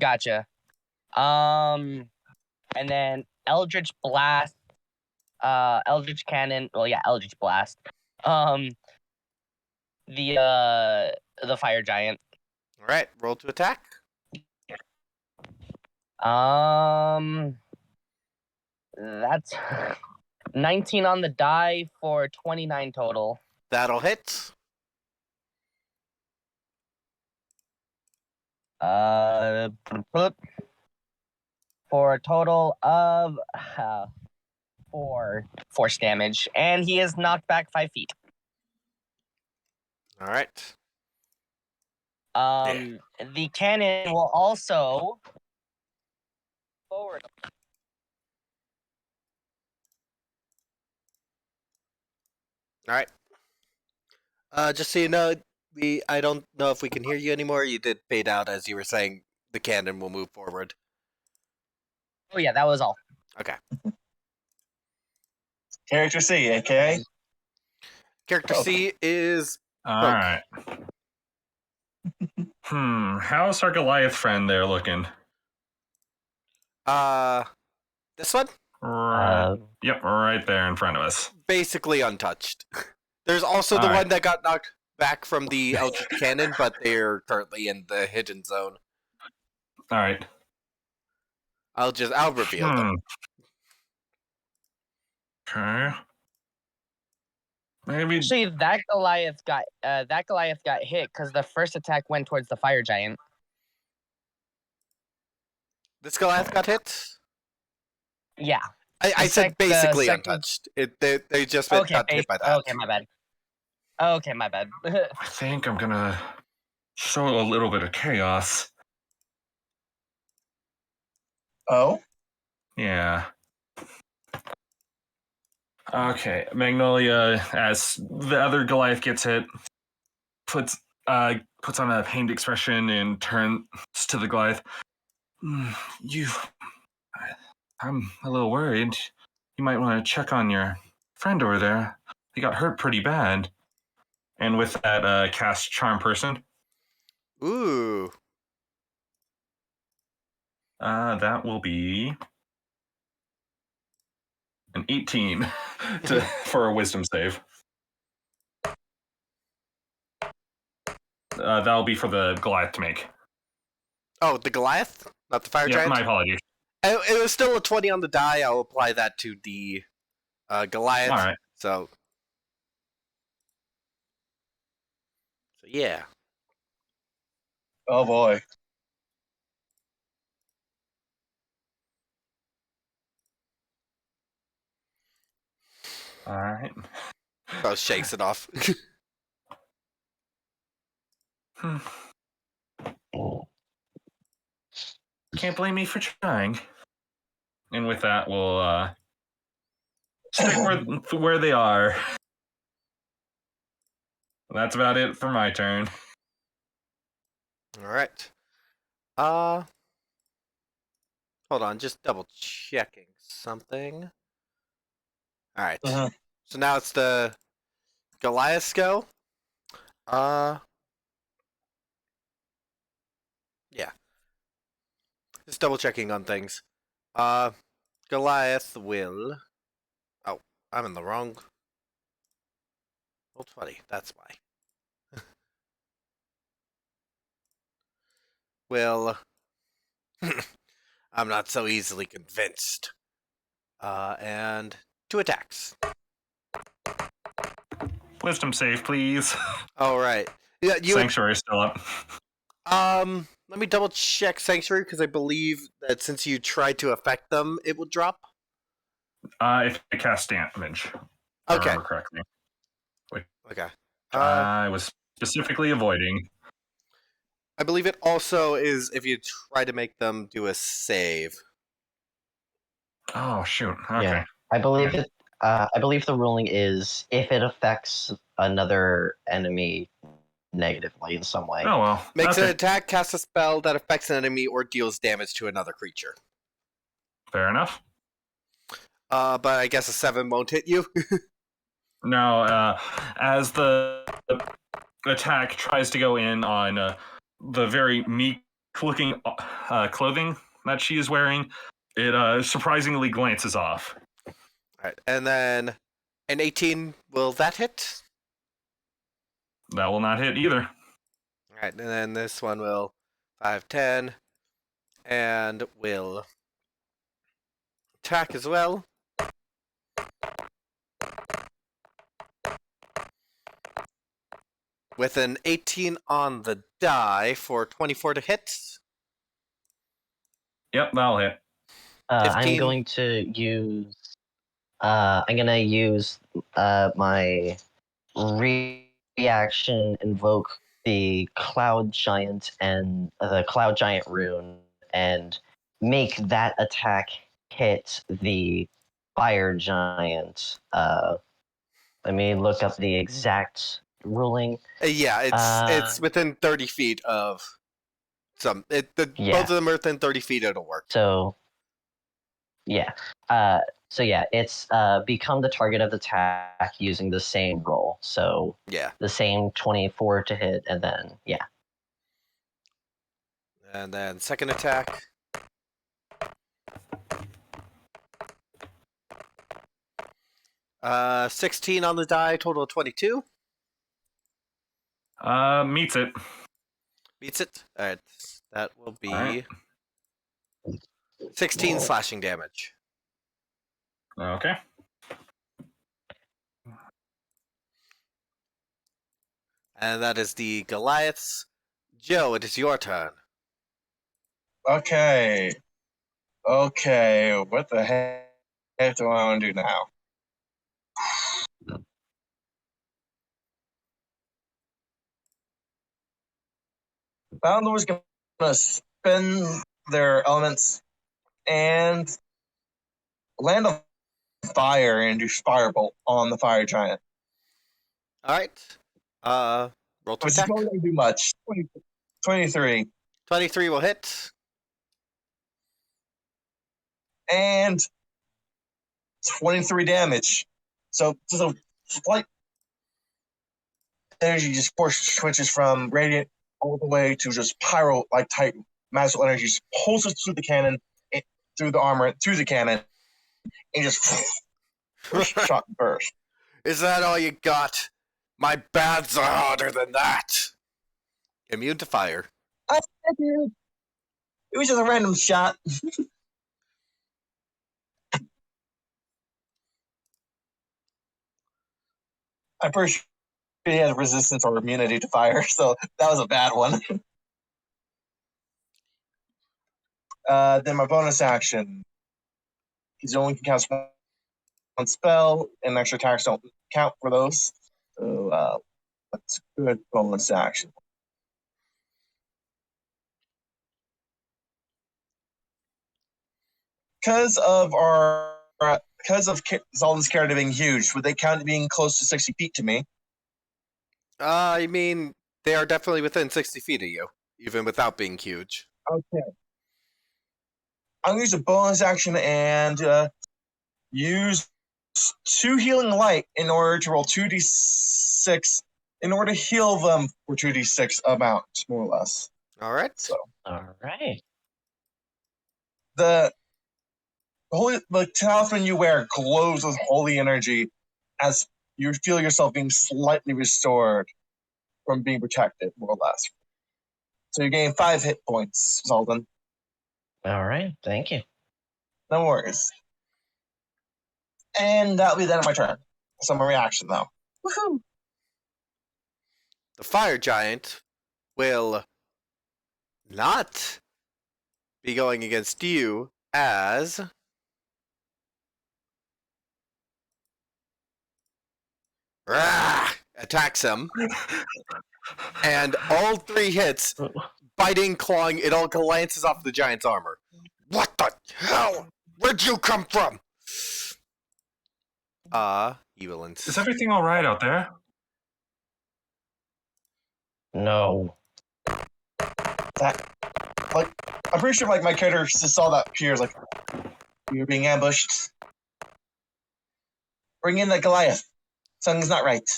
Gotcha. And then Eldritch Blast, Eldritch Cannon. Well, yeah, Eldritch Blast. The fire giant. All right, roll to attack. That's 19 on the die for 29 total. That'll hit. For a total of 4 force damage, and he is knocked back 5 feet. All right. The cannon will also forward. All right. Just so you know, I don't know if we can hear you anymore. You did fade out as you were saying the cannon will move forward. Oh yeah, that was all. Okay. Character C, aka. Character C is All Poke. right. How's our Goliath friend there looking? this one Right. Yep, right there in front of us. basically untouched. There's also the All right. one that got knocked back from the Eldritch Cannon, but they're currently in the hidden zone. All right. I'll reveal them. Okay. Maybe. Actually, that Goliath got hit because the first attack went towards the fire giant. This Goliath got hit? Yeah. I The said the basically second- untouched. They just got hit by that. Okay, my bad. Okay, my bad. I think I'm gonna show a little bit of chaos. Oh? Yeah. Okay, Magnolia, as the other Goliath gets hit, puts on a pained expression and turns to the Goliath. You, I'm a little worried. You might want to check on your friend over there. He got hurt pretty bad. And with that, cast Charm Person. Ooh. That will be an 18 for a Wisdom save. That'll be for the Goliath to make. Oh, the Goliath? Not the fire Yeah, giant? my apologies. It was still a 20 on the die. I'll apply that to the Goliath. All right. So yeah. Oh boy. All right. So shakes it off. Can't blame me for trying. And with that, we'll stick where they are. That's about it for my turn. All right. Hold on, just double checking something. All right. So now it's the Goliath's go. Yeah. Just double checking on things. Goliath will. Oh, I'm in the wrong. Roll 20. That's why. Will. I'm not so easily convinced. And 2 attacks. Wisdom save, please. All right. Yeah, you. Sanctuary's still up. Let me double check Sanctuary because I believe that since you tried to affect them, it will drop. If I cast damage. If I Okay. remember correctly. Okay. I was specifically avoiding. I believe it also is if you try to make them do a save. Oh shoot. Okay. Yeah. I believe it. I believe the ruling is if it affects another enemy negatively in some way. Oh well. Makes an Okay. attack, casts a spell that affects an enemy, or deals damage to another creature. Fair enough. But I guess a 7 won't hit you. Now, as the attack tries to go in on the very meek-looking clothing that she is wearing, it surprisingly glances off. Alright, and then an 18, will that hit? That will not hit either. Alright, and then this one will 5, 10, and will attack as well. With an 18 on the die for 24 to hit. Yep, that'll hit. I'm 15. going to use. I'm gonna use my reaction, invoke the Cloud Giant and the Cloud Giant rune, and make that attack hit the Fire Giant. Let me look up the exact ruling. Yeah, it's within 30 feet of some. Yeah. Both of them are within 30 feet. It'll work. So, yeah. It's become the target of the attack using the same roll. So Yeah, the same 24 to hit, and then yeah. and then second attack. Uh, 16 on the die, total of 22. Meets it. Beats it. All right, that will be Alright. 16 slashing damage. Okay. And that is the Goliaths. Joe, it is your turn. Okay. Okay. What the heck do I want to do now? Bound was gonna spin their elements and land on fire and do firebolt on the fire giant. Alright. Roll to Which is attack. not going to do much. 23. 23 will hit. And 23 damage. So just a slight energy just force switches from radiant all the way to just pyro like type magical energy just pulses through the cannon, through the armor, through the cannon, and just shot and burst. Is that all you got? My baths are harder than that. Immune to fire. I figured it was just a random shot. I'm pretty sure he has resistance or immunity to fire, so that was a bad one. Then my bonus action. He's only can cast one spell, and extra attacks don't count for those. So that's a good bonus action. Because of Zaldan's character being huge, would they count being close to 60 feet to me? I mean, they are definitely within 60 feet of you, even without being huge. Okay. I'm going to use a bonus action and use 2 healing light in order to roll 2d6 in order to heal them for 2d6 amount, more or less. Alright. So All right. the talisman you wear glows with holy energy as you feel yourself being slightly restored from being protected, more or less. So you gain 5 hit points, Zaldan. All right. Thank you. No worries. And that'll be the end of my turn. So my reaction, though. Woohoo! The fire giant will not be going against you as attacks him, and all 3 hits, biting, clawing, it all glances off the giant's armor. What the hell? Where'd you come from? You will insist. Is everything all right out there? No. I'm pretty sure my character just saw that appears like you're being ambushed. Bring in the Goliath. Something's not right.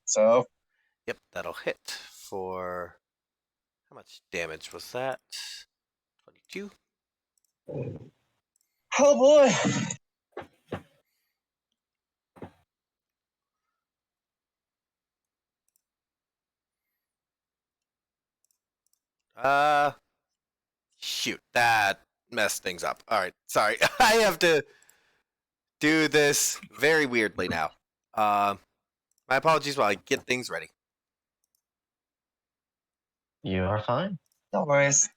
So Yep, that'll hit for... How much damage was that? 22? oh boy. Shoot, that messed things up. Alright, sorry. I have to do this very weirdly now. My apologies while I get things ready. You are fine. No worries.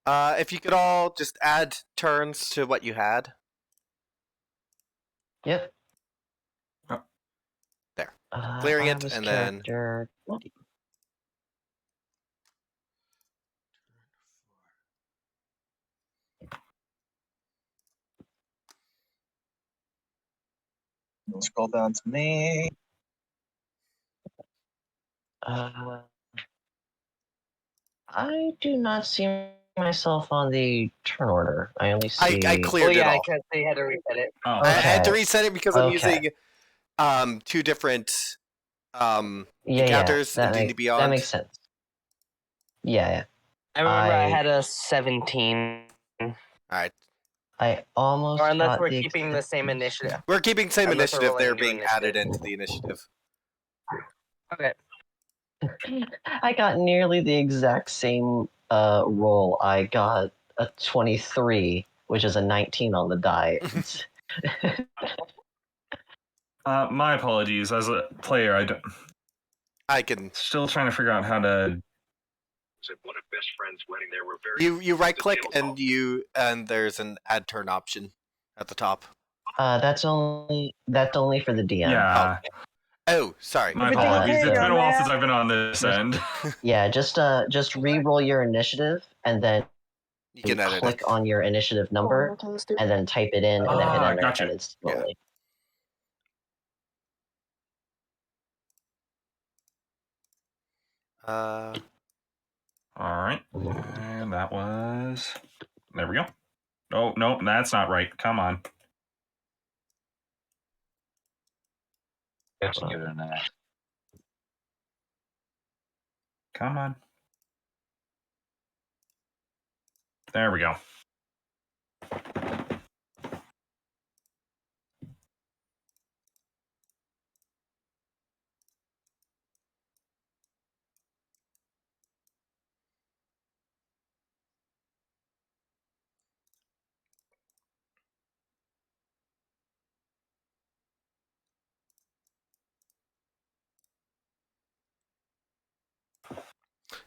If you could all just add turns to what you had. Yep. There. Clearing I it, was and then... character... Scroll down to me. I do not see myself on the turn order. I only see... I cleared it all. because they had to reset it. Oh, I had to Okay. reset it because I'm Okay. using 2 different encounters in D&D Beyond. That makes sense. Yeah. I remember I I- had a 17. Alright. I almost Or unless got we're the keeping the same initiative. We're keeping same Unless we're initiative. They're rolling being new added initiative. into the initiative. Okay. I got nearly the exact same roll. I got a 23, which is a 19 on the die. My apologies. As a player, I can. Still trying to figure out how to. Said one of best friend's wedding. There were very. You right click and there's an add turn option at the top. That's only for the DM. Yeah. Oh, sorry. My Everything apologies. okay It's down been a while there? since I've been on this end. Yeah, just re-roll your initiative and then You can edit click it. on your initiative number and then type it in and then hit enter Gotcha. and it's slowly. Uh, All right. And that was. There we go. Oh, no, that's not right. Come on. Let's give it an ass. Come on. There we go.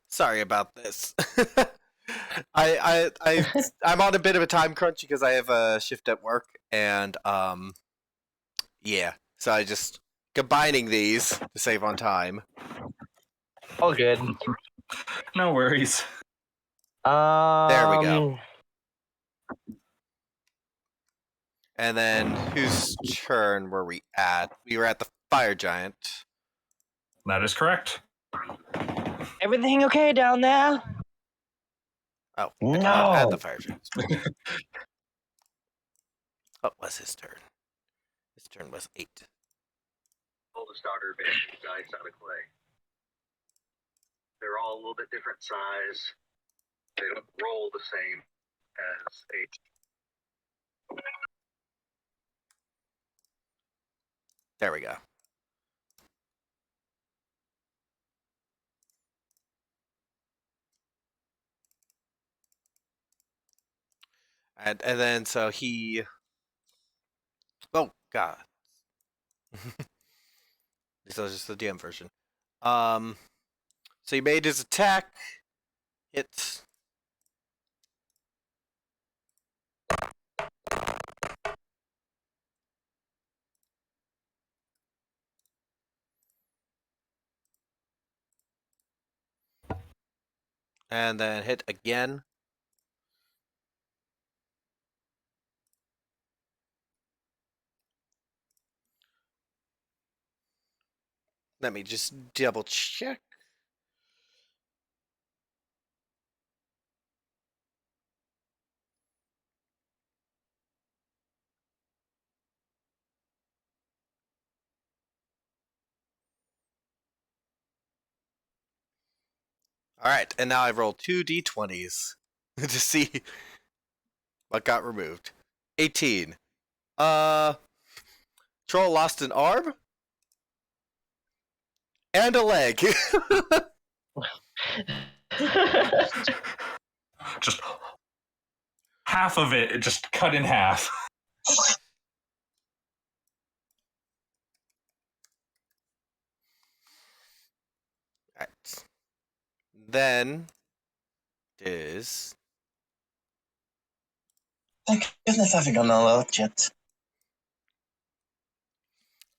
sorry about this. I'm on a bit of a time crunch because I have a shift at work, and yeah. So I just combining these to save on time. All good. No worries. There we go. And then whose turn were we at? We were at the fire giant. That is correct. Everything okay down there? Oh, I No. cannot add the fire giant. What was his turn? His turn was 8. Oldest daughter basically dies out of clay. They're all a little bit different size. They don't roll the same as a. There we go. And then so he. Oh God. This is just the DM version. So he made his attack. Hits. And then hit again. Let me just double check. Alright, and now I've rolled 2 d20s to see what got removed. 18. Troll lost an arm and a leg. Just half of it just cut in half. Alright. Then is Thank goodness I haven't gone all out yet.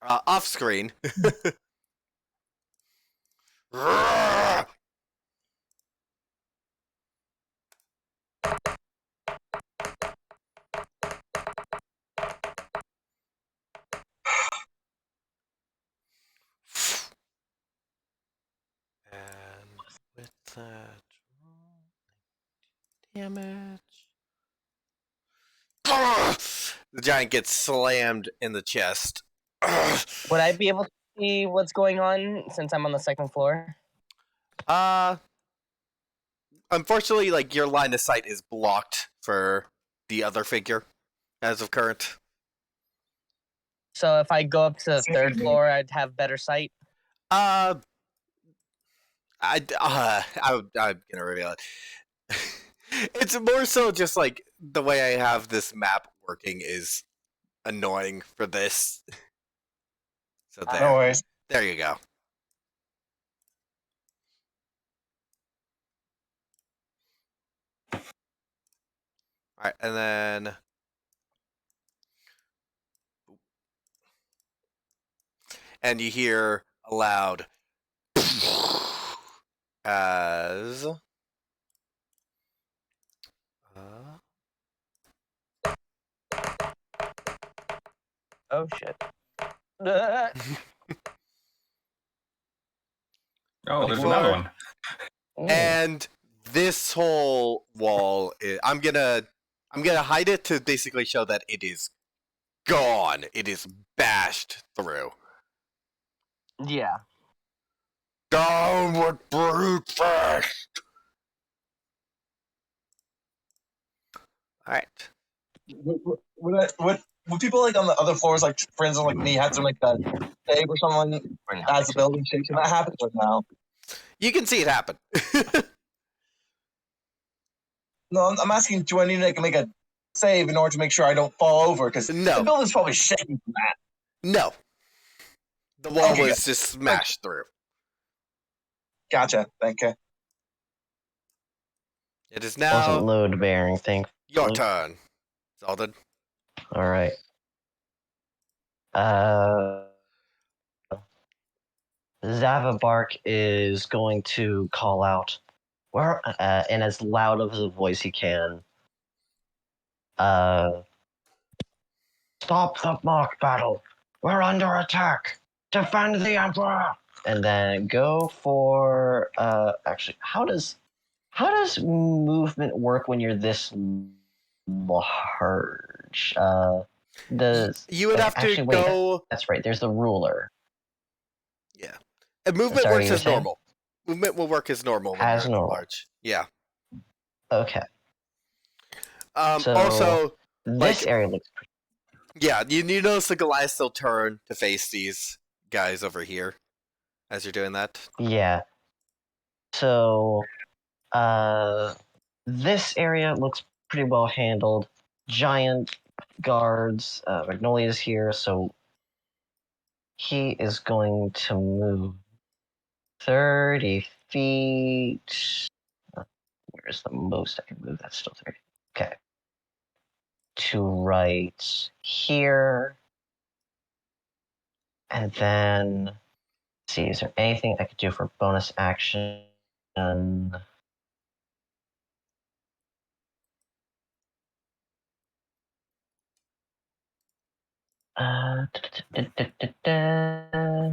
off screen. And with that damage. The giant gets slammed in the chest. Would I be able to see what's going on since I'm on the second floor? Unfortunately, like your line of sight is blocked for the other figure as of current. So if I go up to the third floor, I'd have better sight. I'm gonna reveal it. It's more so just like the way I have this map working is annoying for this. So No there. worries. There you go. Alright, and then and you hear a loud as Oh shit. Oh, there's another one. and this whole wall is, I'm gonna hide it to basically show that it is gone. It is bashed through. Yeah. Down with brute fist. Alright. Would people like on the other floors, like for instance, like me, had to like that save or someone as the building shakes, and that happens right now? You can see it happen. No, I'm asking, do I need to make a save in order to make sure I don't fall over? Because No. the building's probably shaking from that. No. The wall Okay, was just smashed through. Gotcha. Thank you. It is Wasn't now load bearing thing. your turn. Zaldin. All right. Zavabark is going to call out, "Where?" In as loud of a voice he can. Stop the mock battle. We're under attack. Defend the Emperor. And then go for actually, how does movement work when you're this large? Does You would have to actually wait, go. that's right, there's the ruler. Yeah. And movement Sorry, works you were as saying? normal. Movement will work as normal when As you're normal. large. Yeah. Okay. So Also, this like, area looks pretty. yeah, you notice the Goliath still turn to face these guys over here as you're doing that. Yeah. So this area looks pretty well handled. Giant guards. Magnolia's here, so he is going to move 30 feet. Where's the most I can move? That's still 30. Okay. To right here. And then, let's see, is there anything I could do for bonus action? Da, da, da, da, da.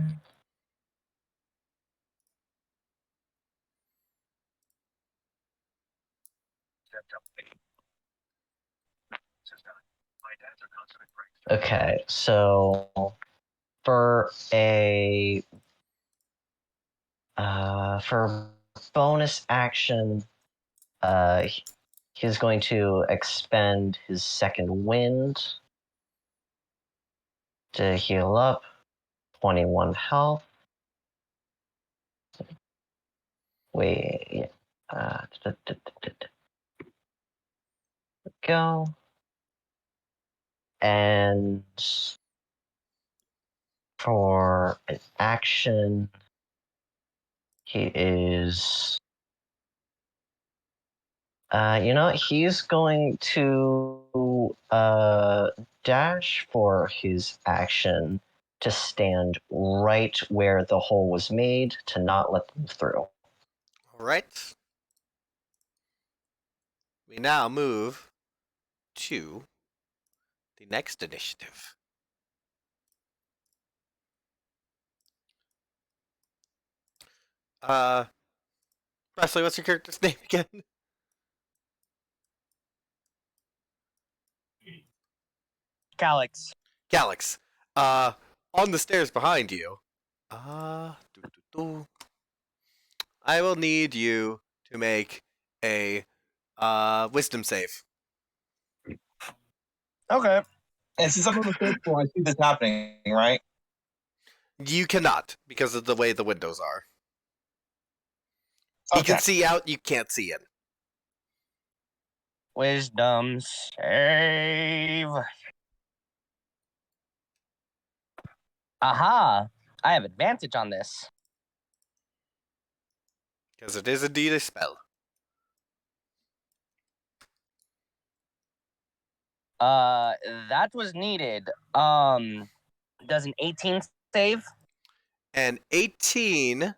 Okay, so for a for bonus action, he's going to expend his second wind to heal up 21 health. Wait, go. And for an action, he is. He's going to dash for his action to stand right where the hole was made to not let them through. Alright. We now move to the next initiative. Presley, what's your character's name again? Calyx. Calyx. On the stairs behind you. I will need you to make a wisdom save. Okay. And since I'm on the third floor, I see this happening, right? You cannot because of the way the windows are. He Okay. can see out, you can't see in. Wisdom save. Aha! I have advantage on this. Because it is indeed a spell. That was needed. Does an 18 save? And 18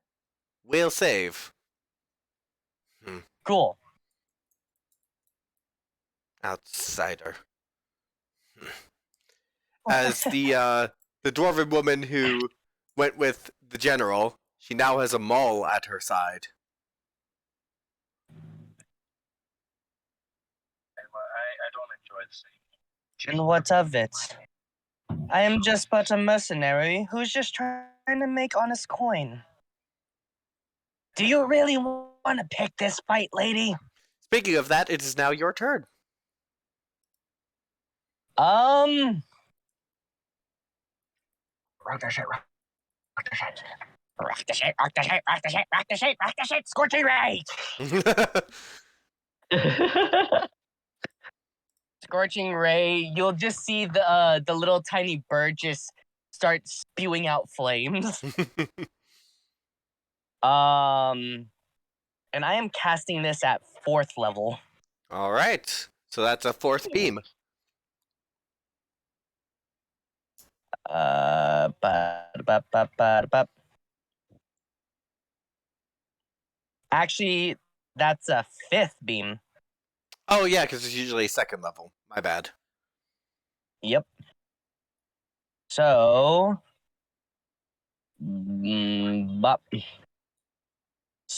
will save. Cool. Outsider. As the dwarven woman who went with the general, she now has a maul at her side. I don't enjoy the same. And what of it? I am just but a mercenary who's just trying to make honest coin. Do you really want to pick this fight, lady? Speaking of that, it is now your turn. Rock the shit, rock the shit. Rock the shit, rock the shit, rock the shit, rock the shit, rock the shit, Scorching Ray! Scorching Ray, you'll just see the little tiny bird just start spewing out flames. And I am casting this at 4th level. All right. So that's a 4th beam. Actually, that's a 5th beam. Oh, yeah, because it's usually 2nd level. My bad. Yep. So,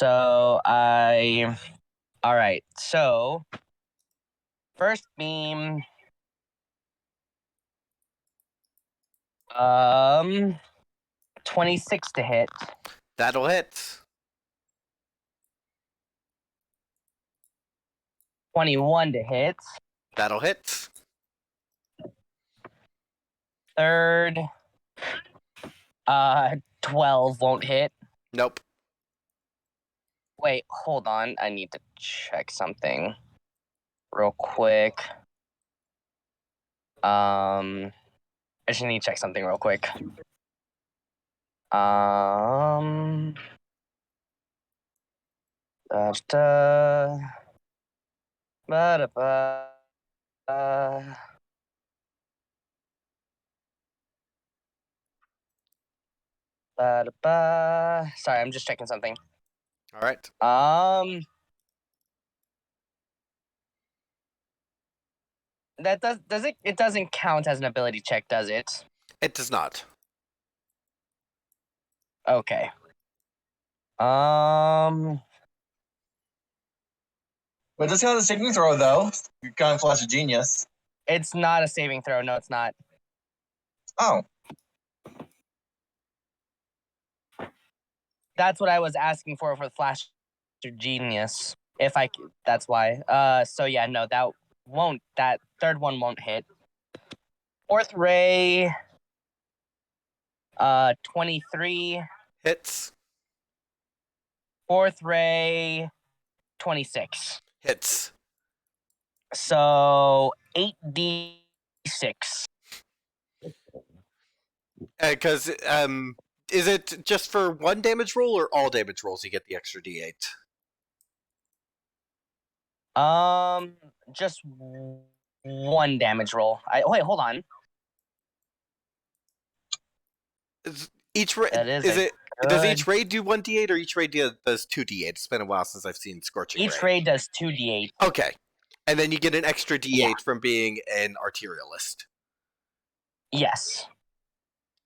all right. So, first beam. 26 to hit. That'll hit. 21 to hit. That'll hit. Third. 12 won't hit. Nope. Wait, hold on. I need to check something real quick. I just need to check something real quick. Sorry, I'm just checking something. All right. That does it? It doesn't count as an ability check, does it? It does not. Okay. But this kind of a saving throw, though. You kind of flash a genius. It's not a saving throw. No, it's not. Oh. That's what I was asking for Flash Genius. If I, that's why. So yeah, no, that won't. That third one won't hit. 4th ray. 23. Hits. 4th ray. 26. Hits. So 8d6. Because is it just for one damage roll or all damage rolls you get the extra d8? Just one damage roll. Wait, hold on. Does each raid do 1d8 or each raid does 2d8? It's been a while since I've seen Scorching Ray. Each raid does 2d8. Okay. And then you get an extra d8 from being an arterialist. Yes.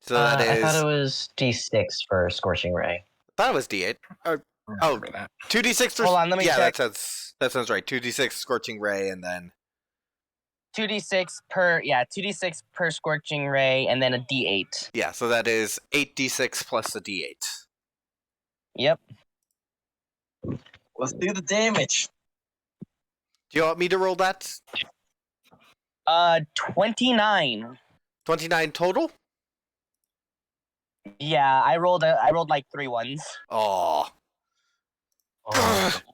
So that is... I thought it was D6 for Scorching Ray. I thought it was d8. Oh, 2d6 for... Hold on, let me check. That sounds right. 2d6 Scorching Ray and then... 2d6 per Scorching Ray and then a d8. Yeah, so that is 8d6 plus a d8. Yep. Let's do the damage. Do you want me to roll that? 29. 29 total? Yeah, I rolled like 3 ones. Oh.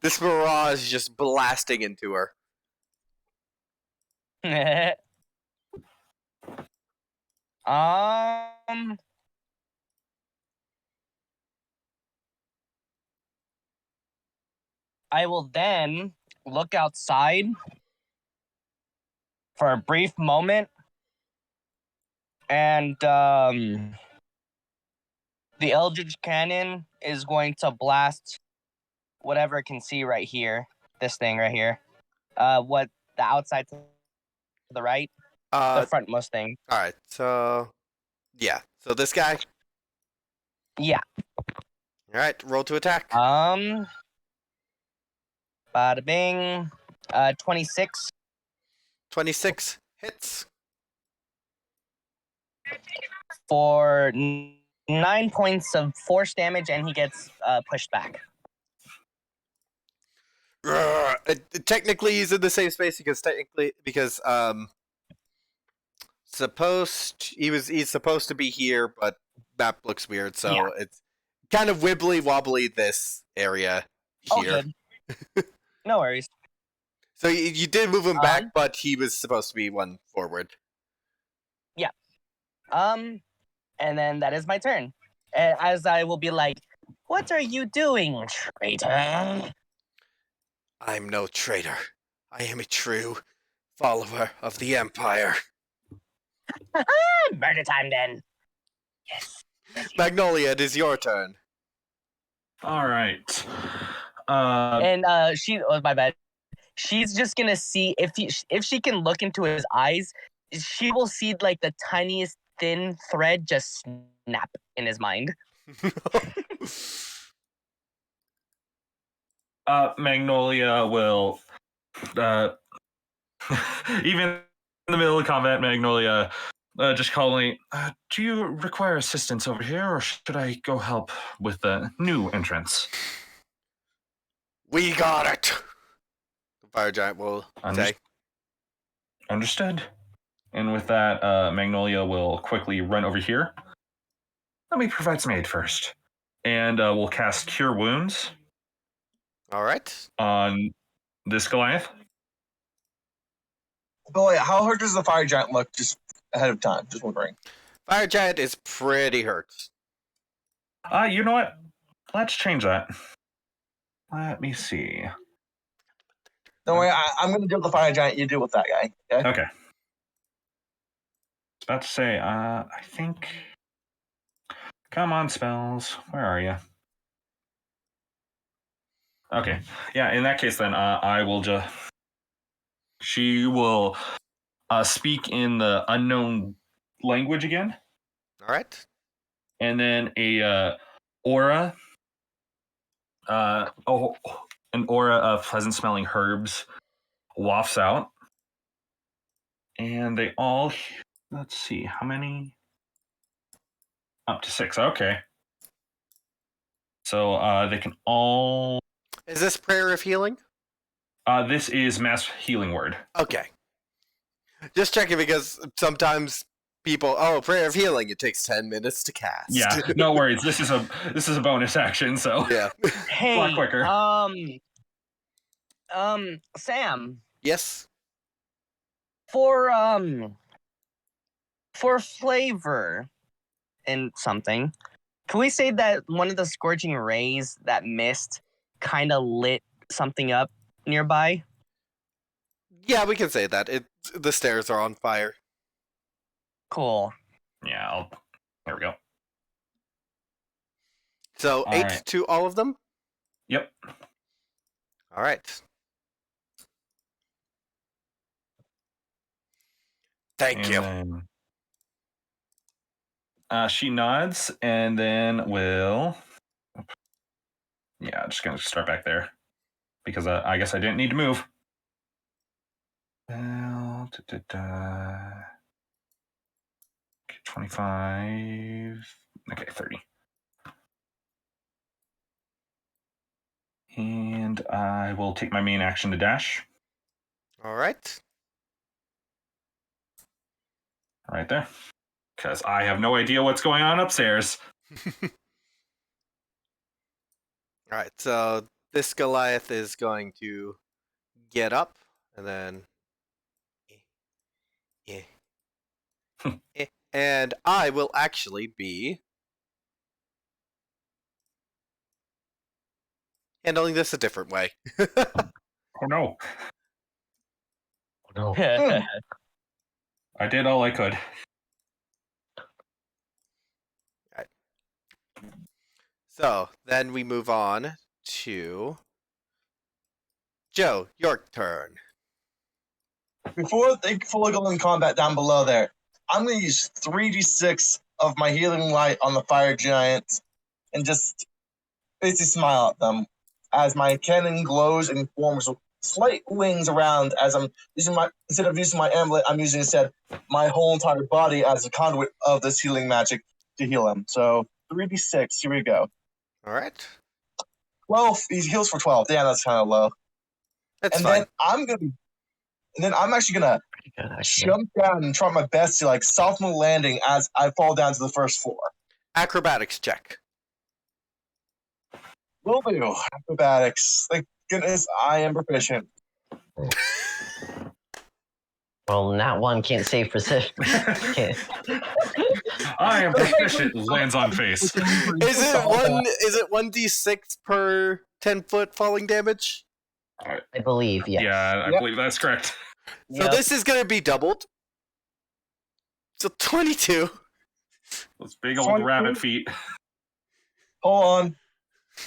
This mirage is just blasting into her. um. I will then look outside for a brief moment, and the Eldritch Cannon is going to blast whatever it can see right here. This thing right here. What the outside to the right, the frontmost thing. All right. So yeah. So this guy. Yeah. All right. Roll to attack. Bada bing. 26. 26 hits. For 9 points of force damage, and he gets pushed back. Technically, he's in the same space because he's supposed to be here, but map looks weird, so Yeah. it's kind of wibbly wobbly this area here. Good. No worries. So you did move him back, but he was supposed to be one forward. Yeah. And then that is my turn. As I will be like, "What are you doing, traitor?" I'm no traitor. I am a true follower of the Empire. Murder time then. Yes. Magnolia, it is your turn. All right. And she, oh, my bad. She's just gonna see if she can look into his eyes. She will see like the tiniest thin thread just snap in his mind. Magnolia will, even in the middle of combat, Magnolia just calling, do you require assistance over here, or should I go help with the new entrance? We got it! The fire giant will say. Understood. And with that, Magnolia will quickly run over here. Let me provide some aid first. And we'll cast Cure Wounds. All right. On this Goliath. Boy, how hurt does the fire giant look just ahead of time? Just wondering. Fire giant is pretty hurt. You know what? Let's change that. Let me see. Don't worry, I'm going to deal with the fire giant. You deal with that guy. Okay. Okay. About to say, I think. Come on, spells. Where are you? Okay. Yeah. In that case, then I will just. She will speak in the unknown language again. All right. And then a aura. An aura of pleasant-smelling herbs wafts out, and they all. Let's see, how many? Up to 6. Okay. So they can all. Is this prayer of healing? This is mass healing word. Okay. Just checking because sometimes people, prayer of healing, it takes 10 minutes to cast. Yeah, no worries. This is a bonus action, so yeah. Hey, a lot quicker. Sam. Yes. For flavor and something, can we say that one of the scorching rays that mist kind of lit something up nearby? Yeah, we can say that. The stairs are on fire. Cool. Yeah, there we go. So All 8 right. to all of them? Yep. All right. Thank you. Then, she nods and then will. Yeah, just gonna start back there because I guess I didn't need to move. Well, 25. Okay, 30. And I will take my main action to dash. All right. Right there. Because I have no idea what's going on upstairs. All right, so this Goliath is going to get up and then Yeah. And I will actually be handling this a different way. Oh no. No. I did all I could. So then we move on to Joe. Your turn. Before they fully go in combat down below there, I'm going to use 3d6 of my healing light on the fire giant and just basically smile at them as my cannon glows and forms slight wings around as I'm using instead of using my amulet, I'm using instead my whole entire body as a conduit of this healing magic to heal him. So 3d6, here we go. All right. 12, he heals for 12. Damn, that's kind of low. That's And fine. then I'm actually gonna Pretty good, actually. jump down and try my best to soften the landing as I fall down to the first floor. Acrobatics check. Will do. Acrobatics. Thank goodness I am proficient. Well, Nat 1 can't save precision. Can't. I am proficient. Lands on face. Is it 1d6 per 10-foot falling damage? I believe, yes. Yeah, I Yep. believe that's correct. So this is going to be doubled. So 22. Those big old 22. rabbit feet. Hold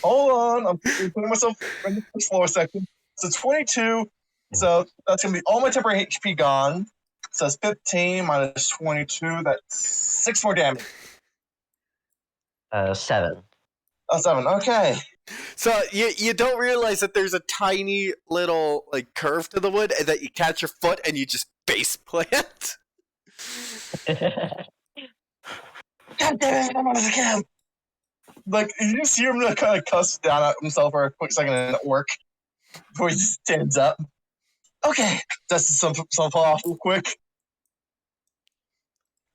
on. I'm putting myself in the first floor section. So 22. So that's gonna be all my temporary HP gone. So it's 15 minus 22. That's 6 more damage. 7. Oh, 7. Okay. So you don't realize that there's a tiny little curve to the wood and that you catch your foot and you just face plant. God damn it! I'm out of the camp. You just hear him kind of cuss down at himself for a quick second and it work before he stands up. Okay, dust himself off real quick.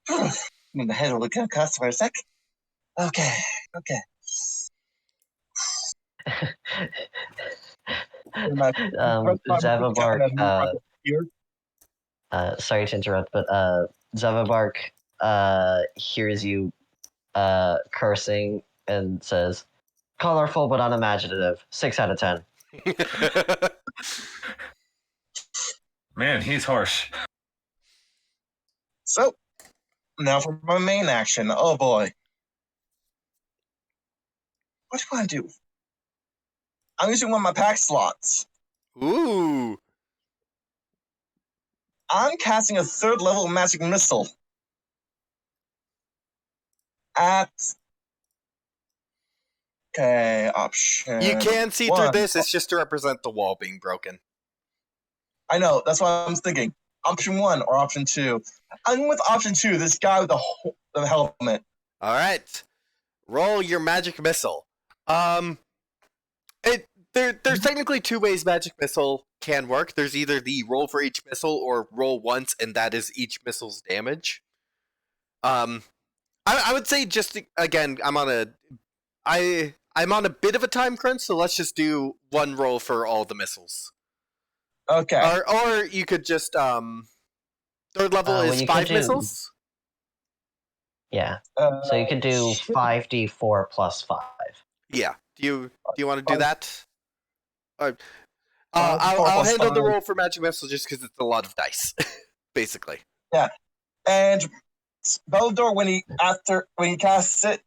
I'm in the head of the cuss for a sec. Okay. Zavabark, sorry to interrupt, but Zavabark hears you cursing and says, "Colorful but unimaginative. 6 out of 10." Man, he's harsh. So, now for my main action. Oh boy. What do I do? I'm using one of my pack slots. Ooh. I'm casting a 3rd level magic missile at. Okay, option. You can see 1. through this. It's just to represent the wall being broken. I know, that's what I was thinking. Option 1 or option 2. I'm with option 2, this guy with the helmet. All right. Roll your magic missile. There's technically 2 ways magic missile can work. There's either the roll for each missile or roll once, and that is each missile's damage. I would say just again, I'm on a bit of a time crunch, so let's just do 1 roll for all the missiles. Okay. Or you could just 3rd level is 5 missiles. Yeah. So you could do 5d4 plus 5. Yeah. Do you want to do that? I'll 4 handle the 5. roll for magic missile just because it's a lot of dice, basically. Yeah. And Beldor, when he casts it,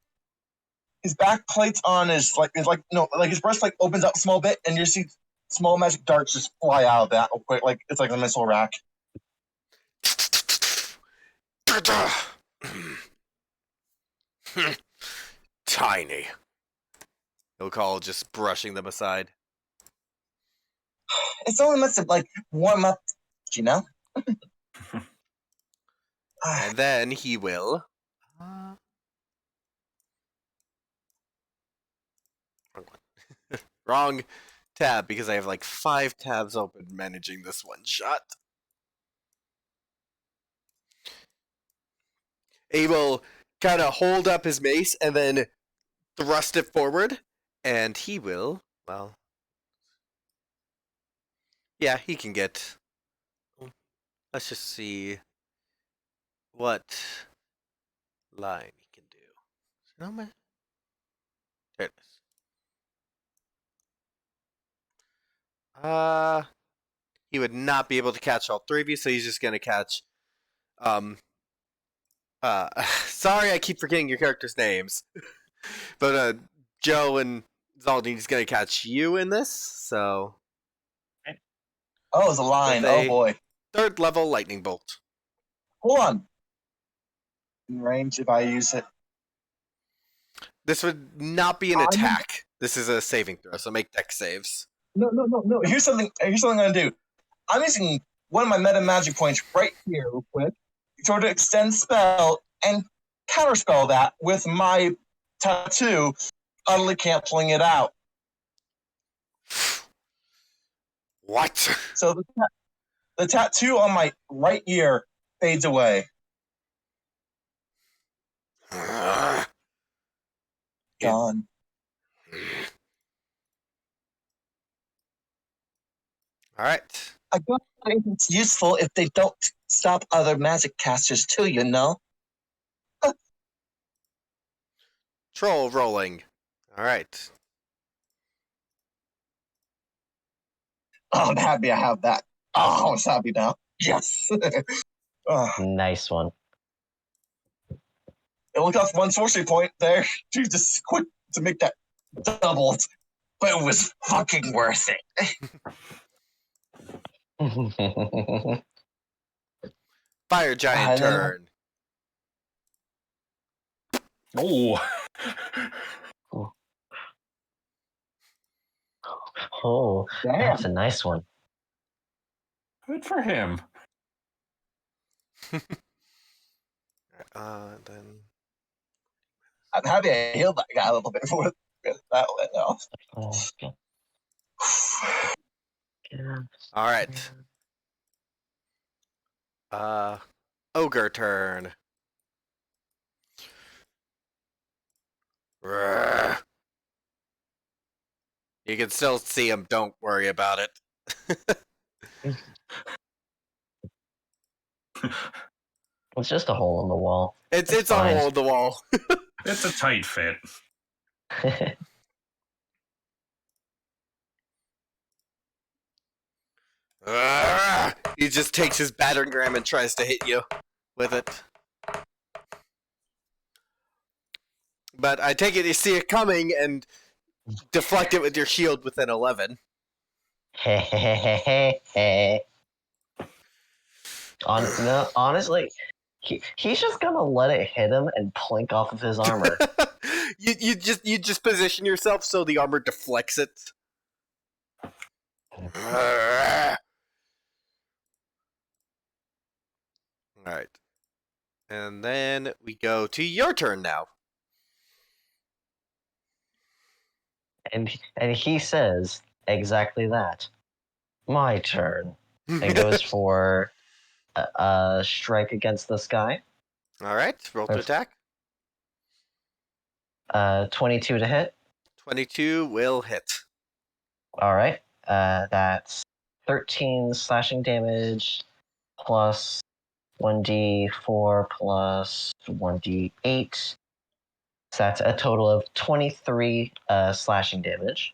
his back plate's on his his breastplate opens up a small bit, and you see small magic darts just fly out of that real quick, it's like a missile rack. Tiny. He'll call, just brushing them aside. It's only meant to warm up, you know. And then he will. Wrong tab, because I have 5 tabs open managing this one shot. He will kind of hold up his mace and then thrust it forward, and he will, yeah, he can get, let's just see, what line he can do. No man. There it is. He would not be able to catch all three of you, so he's just gonna catch. Sorry, I keep forgetting your characters' names, but Joe and Zaldine's gonna catch you in this. So Oh, it's a line. with Oh a boy. 3rd level lightning bolt. Hold on. In range if I use it. This would not be an I'm- attack. This is a saving throw, so make dex saves. No. Here's something I'm gonna do. I'm using one of my meta magic points right here real quick in order to extend spell and counterspell that with my tattoo, utterly canceling it out. What? So the tattoo on my right ear fades away. Gone. All right. I don't think it's useful if they don't stop other magic casters too, you know? Troll rolling. All right. Oh, I'm happy I have that. Oh, I'm so happy now. Yes. Oh, Nice one. it looked off one sorcery point there to just quick to make that doubled, but it was fucking worth it. Fire giant And then- turn. Oh. Oh, Damn. that's a nice one. Good for him. Then I'm happy I healed that guy a little bit for that went off. Oh, yeah. all right. Ogre turn. Rrrr. You can still see him. Don't worry about it. It's just a hole in the wall. It's It's a fine. hole in the wall. It's a tight fit. Rrrr. He just takes his battering ram and tries to hit you with it. But I take it you see it coming and deflect it with your shield within 11. No, honestly, he's just gonna let it hit him and plink off of his armor. you just position yourself so the armor deflects it. Alright. And then we go to your turn now. and he says exactly that. My turn. And goes for a strike against this guy. Alright, roll to attack. 22 to hit. 22 will hit. All right. That's 13 slashing damage plus 1d4 plus 1d8. So that's a total of 23 slashing damage.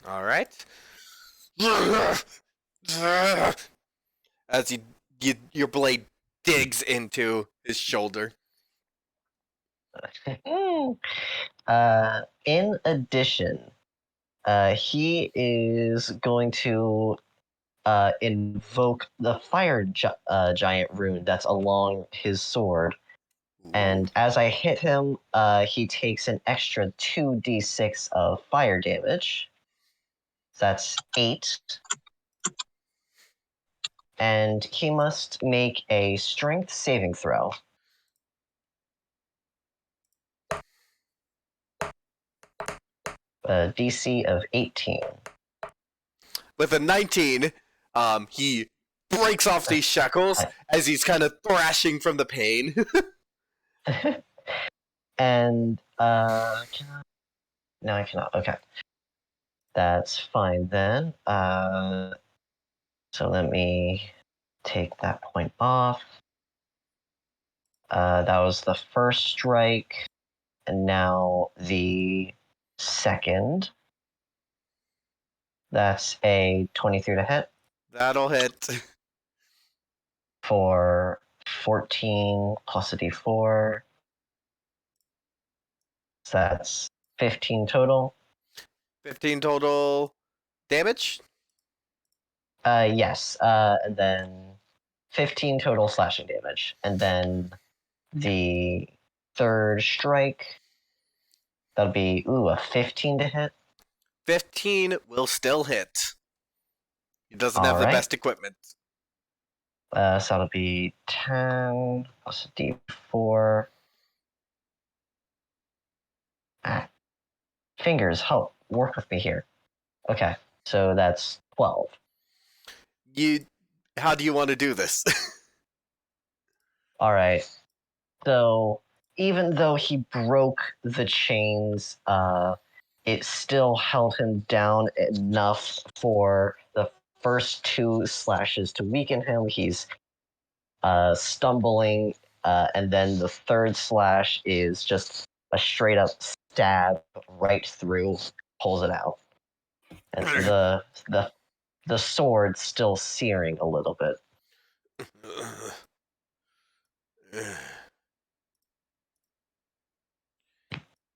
Alright. As your blade digs into his shoulder. In addition, he is going to invoke the fire giant rune that's along his sword. And as I hit him, he takes an extra 2d6 of fire damage. That's 8. And he must make a strength saving throw. A DC of 18. With a 19, he breaks off these shackles as he's kind of thrashing from the pain. And can I? No, I cannot. Okay, that's fine then. So let me take that point off. That was the first strike, and now the second. That's a 23 to hit That'll hit. for 14 plus a d4. So that's 15 total. 15 total damage. Yes. And then 15 total slashing damage. And then the third strike, that'll be, a 15 to hit. 15 will still hit. He doesn't have the Alright. best equipment. So that'll be 10 plus a d4. Fingers, help. Work with me here. Okay, so that's 12. How do you want to do this? Alright. So even though he broke the chains, it still held him down enough for the first 2 slashes to weaken him. He's stumbling, and then the third slash is just a straight up stab right through, pulls it out. And the sword's still searing a little bit.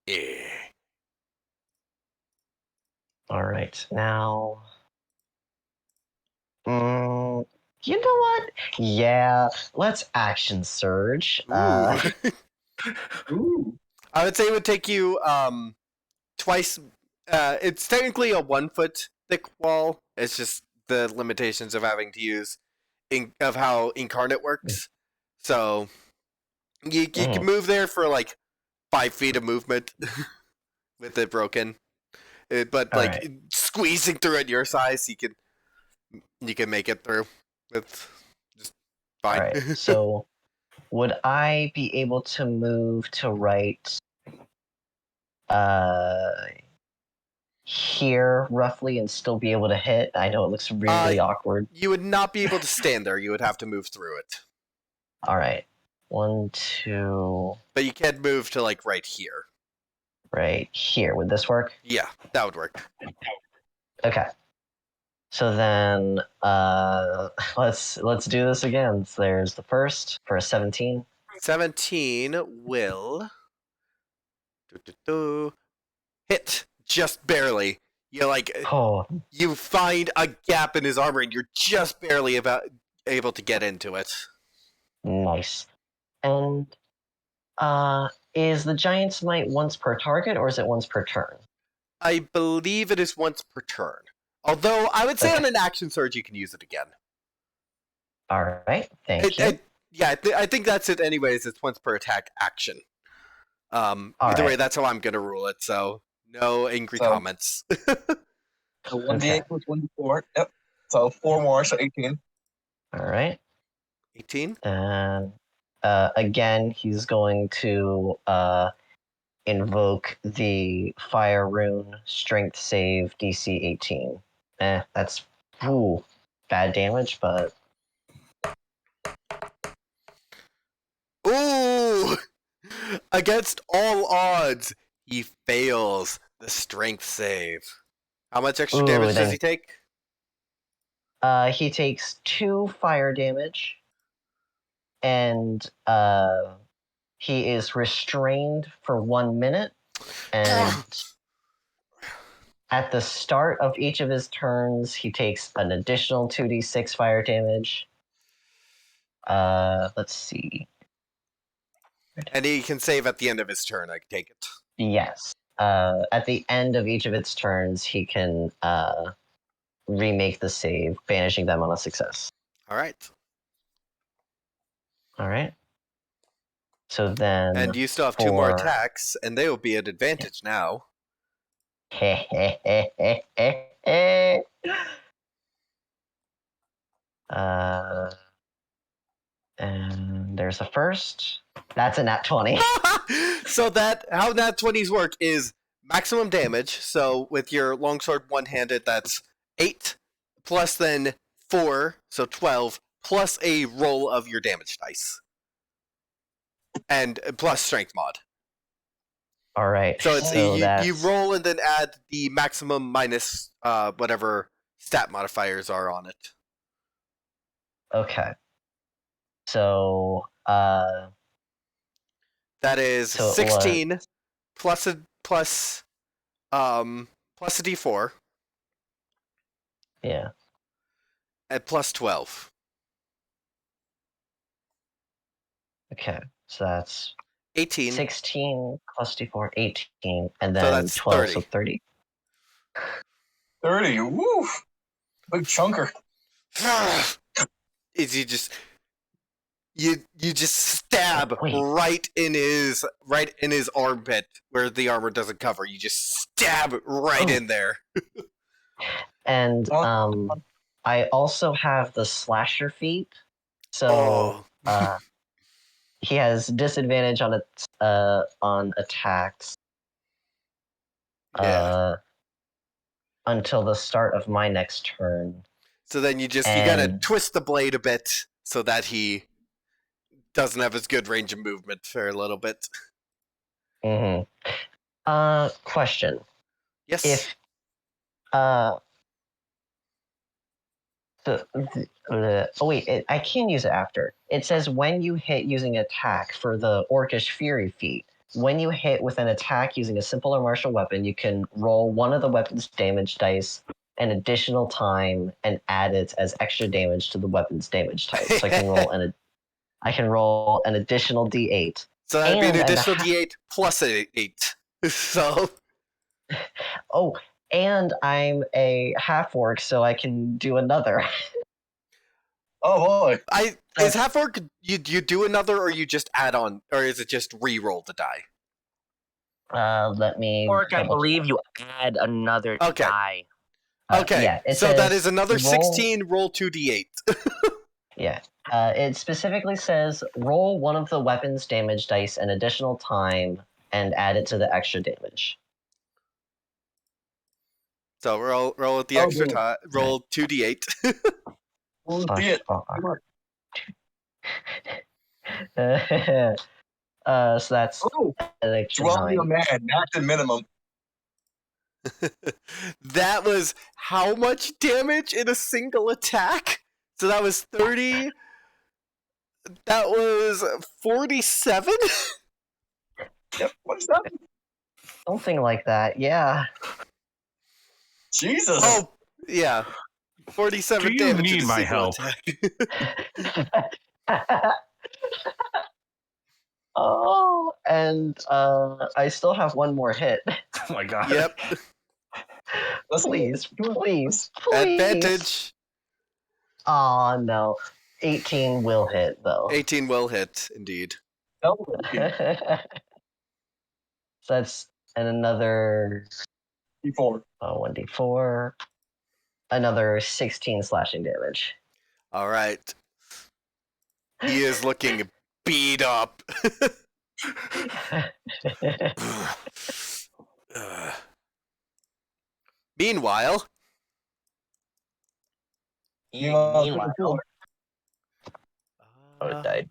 Yeah. All right, now. You know what? Yeah, let's action surge. Ooh. Ooh. I would say it would take you twice. It's technically a 1 foot thick wall. It's just the limitations of having to use of how incarnate works. So you can move there for like 5 feet of movement with it broken. But All like right. squeezing through at your size, you can make it through. It's just fine. All right. So, would I be able to move to right here roughly and still be able to hit? I know it looks really awkward. You would not be able to stand there. You would have to move through it. All right. 1, 2. But you can't move to like right here. Right here. Would this work? Yeah, that would work. Okay. So then, let's do this again. So there's the first for a 17. 17 will hit just barely. You're like you find a gap in his armor, and you're just barely able to get into it. Nice. And is the Giant's Might once per target, or is it once per turn? I believe it is once per turn. Although I would say on an action surge you can use it again. All right, thank you. I think that's it. Anyways, it's once per attack action. Either way, that's how I'm gonna rule it. So no angry comments. So 1d8 plus 1d4. Yep. So 4 more, so 18. All right. 18. And again, he's going to invoke the Fire Rune Strength Save DC 18. That's bad damage, but Ooh! Against all odds, he fails the strength save. How much extra damage does he take? He takes 2 fire damage, and he is restrained for 1 minute, and at the start of each of his turns, he takes an additional 2d6 fire damage. Let's see. And he can save at the end of his turn, I take it. Yes. At the end of each of its turns, he can remake the save, banishing them on a success. All right. All right. So then... And you still have 2 more attacks, and they will be at advantage now. And there's a first. That's a nat 20. So how nat 20s work is maximum damage. So with your longsword one-handed, that's 8 plus then 4, so 12 plus a roll of your damage dice. and plus strength mod. All right. So it's so you that's roll and then add the maximum minus whatever stat modifiers are on it. okay. So That is So it 16 plus a plus plus a d4 yeah. and plus 12. Okay. So that's 18. 16 plus d4, 18, and So then that's 12, 30. so 30. 30. Woo! Big chunker. Is you just stab Wait. right in his armpit where the armor doesn't cover. You just stab right in there. And I also have the slasher feat. So he has disadvantage on attacks Yeah. until the start of my next turn. So then you gotta twist the blade a bit so that he doesn't have as good range of movement for a little bit. Question. Yes. If I can use it after. It says when you hit using attack for the Orcish Fury feat. When you hit with an attack using a simple or martial weapon, you can roll one of the weapon's damage dice an additional time and add it as extra damage to the weapon's damage type. So I can roll an additional D8. So that'd be an additional D8 plus 8. So. Oh, and I'm a half orc, so I can do another. Oh boy! Is half orc? You do another, or you just add on, or is it just re-roll the die? Let me. Orc, I believe you add another die. Okay, yeah, so that is another 16. Roll 2d8. Yeah. It specifically says roll one of the weapon's damage dice an additional time and add it to the extra damage. So roll with the extra time. Roll 2d8. So that's an extra 9. Man, max and minimum. That was how much damage in a single attack? So that was 30. That was 47? Yep, what's that? Something like that, yeah. Jesus. Oh, yeah. 47 Do you damage need in a my single help? attack. Oh, and I still have one more hit. Oh my god. Yep. Please. Advantage. Oh no. 18 will hit though. 18 will hit, indeed. Oh, So that's another D4. 1d4. Another 16 slashing damage. All right. He is looking beat up. Meanwhile. Meanwhile. Oh, it died.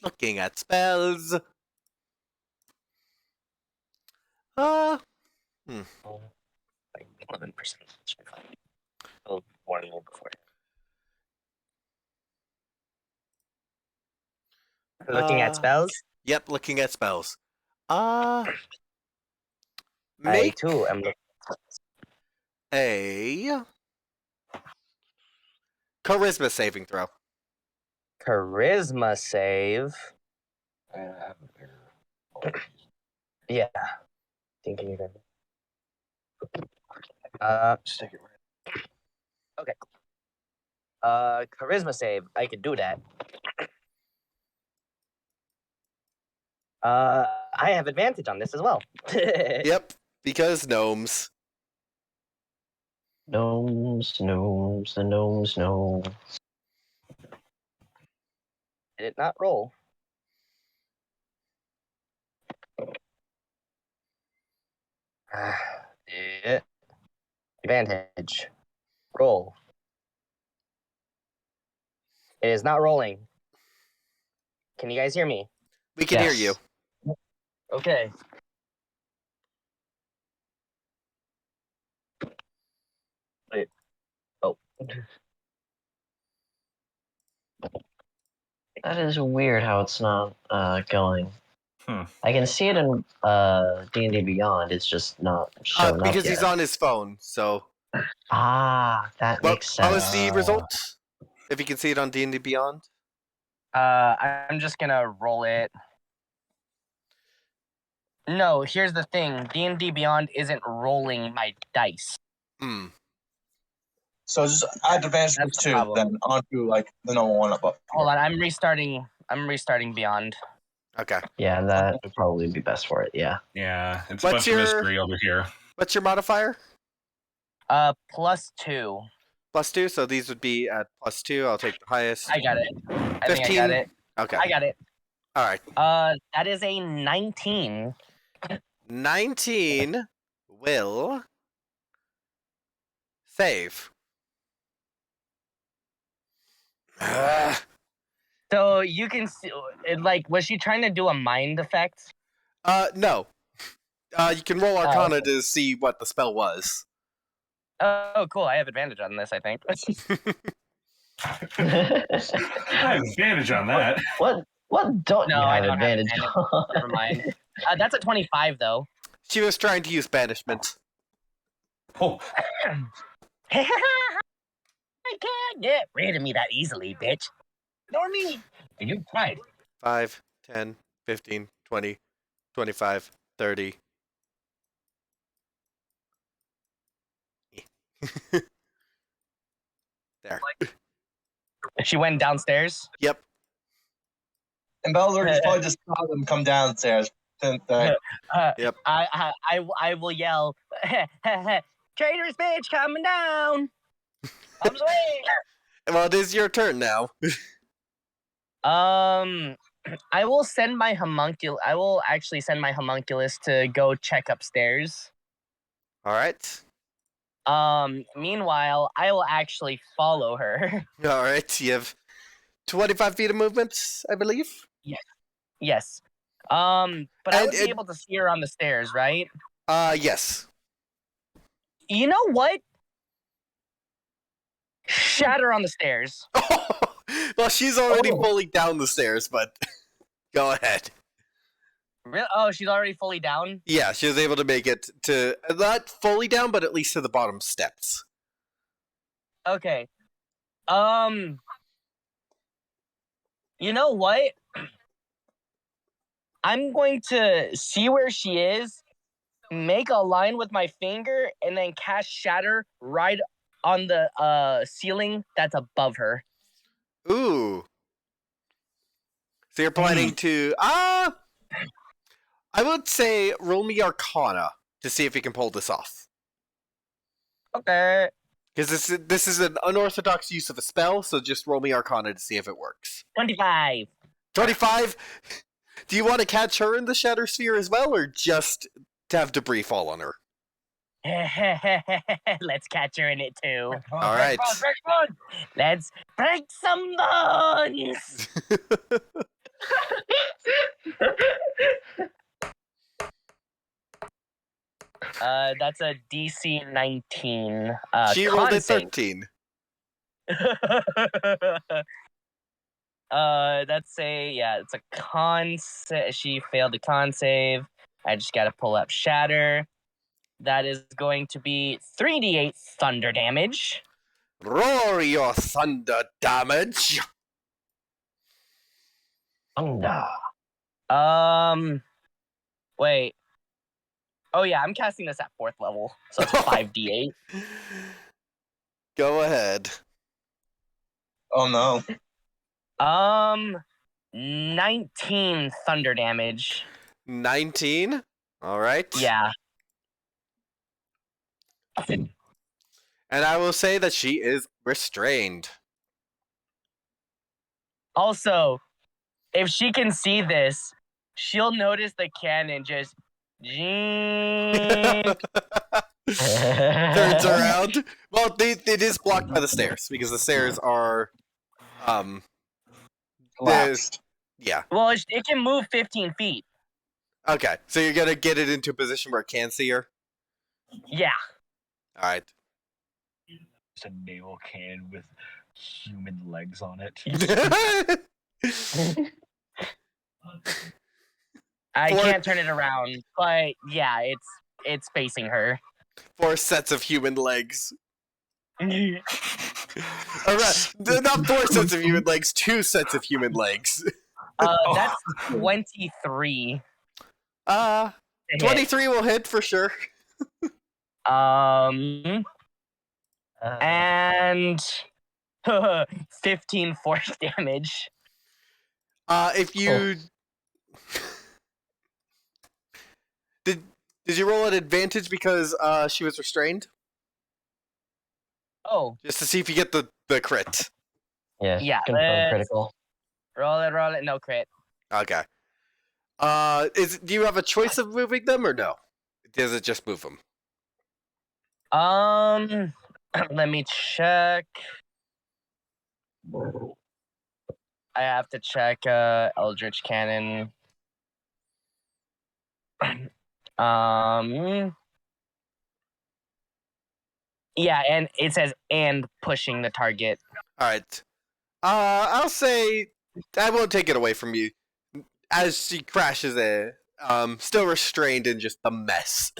Looking at spells. 11%. Oh, one more before. Looking at spells? Yep, looking at spells. I too am looking at spells. A charisma saving throw. Charisma save. Yeah. Thinking you're gonna. Stick it right. Okay. Charisma save. I could do that. I have advantage on this as well. Yep, because gnomes. The gnomes know. Did it not roll? Yeah. Advantage. Roll. It is not rolling. Can you guys hear me? We can hear Yes. you. Okay. Wait. Oh. That is weird how it's not going. Hmm. I can see it in D&D Beyond. It's just not showing up Because yet. he's on his phone, so... That Well, makes how sense. is the result? If you can see it on D&D Beyond? I'm just gonna roll it. No, here's the thing. D&D Beyond isn't rolling my dice. Hmm. So just add advantage That's plus the 2 problem. then onto like the normal one above. Hold on, I'm restarting Beyond. Okay. Yeah, that would probably be best for it. Yeah. Yeah, it's What's a bunch your- of mystery over here. What's your modifier? +2. +2, so these would be at +2. I'll take the highest. I got it. I think I 15? got it. Okay. I got it. All right. That is a 19. 19 will save. So you can see, like, was she trying to do a mind effect? No. You can roll Arcana to see what the spell was. Oh, cool. I have advantage on this, I think. I have advantage on that. What don't No, you I have don't have advantage advantage. on? Never mind. That's a 25, though. She was trying to use banishment. Oh, I can't get rid of me that easily, bitch. Nor me. You tried. 5, 10, 15, 20, 25, 30. There. She went downstairs. Yep. And Bellator just probably just saw them come downstairs. Yep. I will yell, traitor's bitch coming down. Comes away. Well, it is your turn now. I will send my homunculus. I will actually send my homunculus to go check upstairs. All right. Meanwhile, I will actually follow her. All right. You have 25 feet of movement, I believe. Yes. But I And would be able to see her on the stairs, right? Yes. You know what? Shatter on the stairs. Well, she's already fully down the stairs, but go ahead. Really? Oh, she's already fully down? Yeah, she was able to make it to not fully down, but at least to the bottom steps. Okay. You know what? I'm going to see where she is, make a line with my finger, and then cast Shatter right on the ceiling that's above her. Ooh. So you're planning to I would say roll me Arcana to see if you can pull this off. Okay. Because this is an unorthodox use of a spell, so just roll me Arcana to see if it works. 25. 25? Do you want to catch her in the Shatter Sphere as well, or just to have debris fall on her? Let's catch her in it too. All right. Let's break some bones. That's a DC 19. She rolled a con save. 13. That's it's a con. She failed the con save. I just gotta pull up Shatter. That is going to be 3d8 thunder damage. Roar your thunder damage. Thunder. Wait. Oh yeah, I'm casting this at 4th level, so it's 5d8. Go ahead. Oh no. 19 thunder damage. 19. All right. Yeah. And I will say that she is restrained. Also, if she can see this, she'll notice the cannon just Turns around. Well, it is blocked by the stairs because the stairs are Collapsed. Yeah. Well, it can move 15 feet. Okay, so you're gonna get it into a position where it can see her? Yeah. Alright. Just a nail can with human legs on it. I Four- can't turn it around, but yeah, it's facing her. 4 sets of human legs. uh, Alright, not 4 sets of human legs, 2 sets of human legs. that's 23. to hit. 23 will hit for sure. And 15 force damage. If you did you roll an advantage because she was restrained? Oh, Just to see if you get the crit. Yeah. Yeah, Confirm let's- critical. roll it, no crit. Okay. Do you have a choice of moving them or no? Does it just move them? Let me check. I have to check Eldritch Cannon. Yeah, and it says and pushing the target. Alright. I'll say I won't take it away from you. As she crashes there, still restrained in just a mess.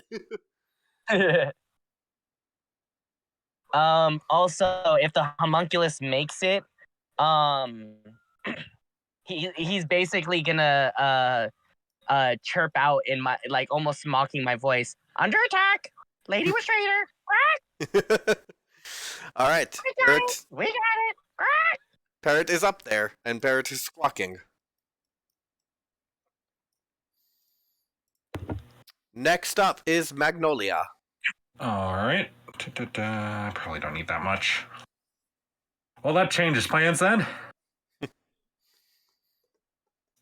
Also, if the homunculus makes it, he's basically gonna chirp out in my, like, almost mocking my voice. Under attack, Lady Restrainer. Alright. Parrot, We got it. Parrot is up there, and Parrot is squawking. Next up is Magnolia. Alright. I probably don't need that much. Well, that changes plans then.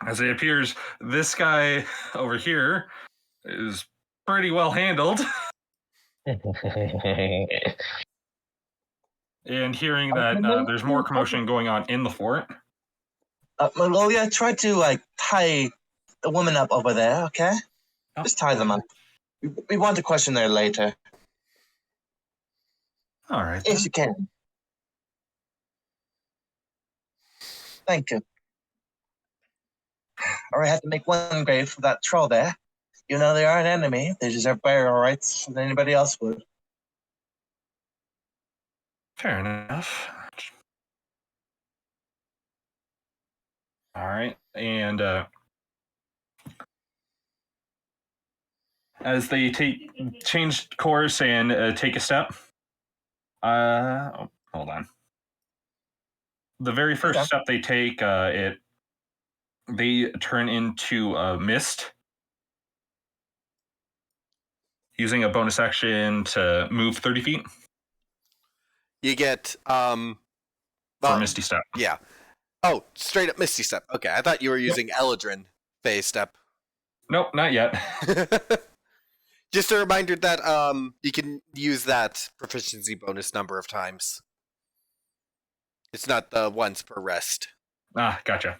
As it appears, this guy over here is pretty well handled. And hearing that there's more commotion going on in the fort. Magnolia, try to tie the woman up over there, okay? Oh. Just tie them up. We want to question her later. All right. Yes, you can. Thank you. Or I have to make one grave for that troll there. You know they are an enemy. They deserve burial rights than anybody else would. Fair enough. All right. And as they change course and take a step, hold on. The very first Okay. step they take, they turn into a mist, using a bonus action to move 30 feet You get for Misty Step. Yeah. Oh, straight up Misty Step. Okay, I thought you were using Eladrin Phase Step. Nope, not yet. Just a reminder that you can use that proficiency bonus number of times. It's not the once per rest. Ah, gotcha.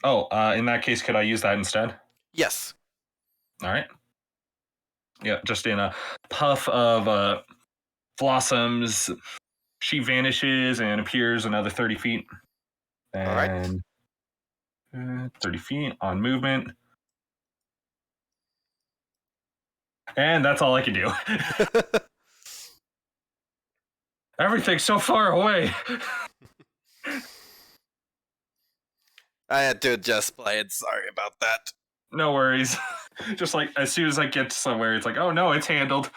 Oh, in that case, could I use that instead? Yes. All right. Yeah, just in a puff of blossoms, she vanishes and appears another 30 feet. All right. And 30 feet on movement. And that's all I can do. Everything's so far away. I had to adjust plans. Sorry about that. No worries. Just like as soon as I get somewhere, it's like, oh no, it's handled.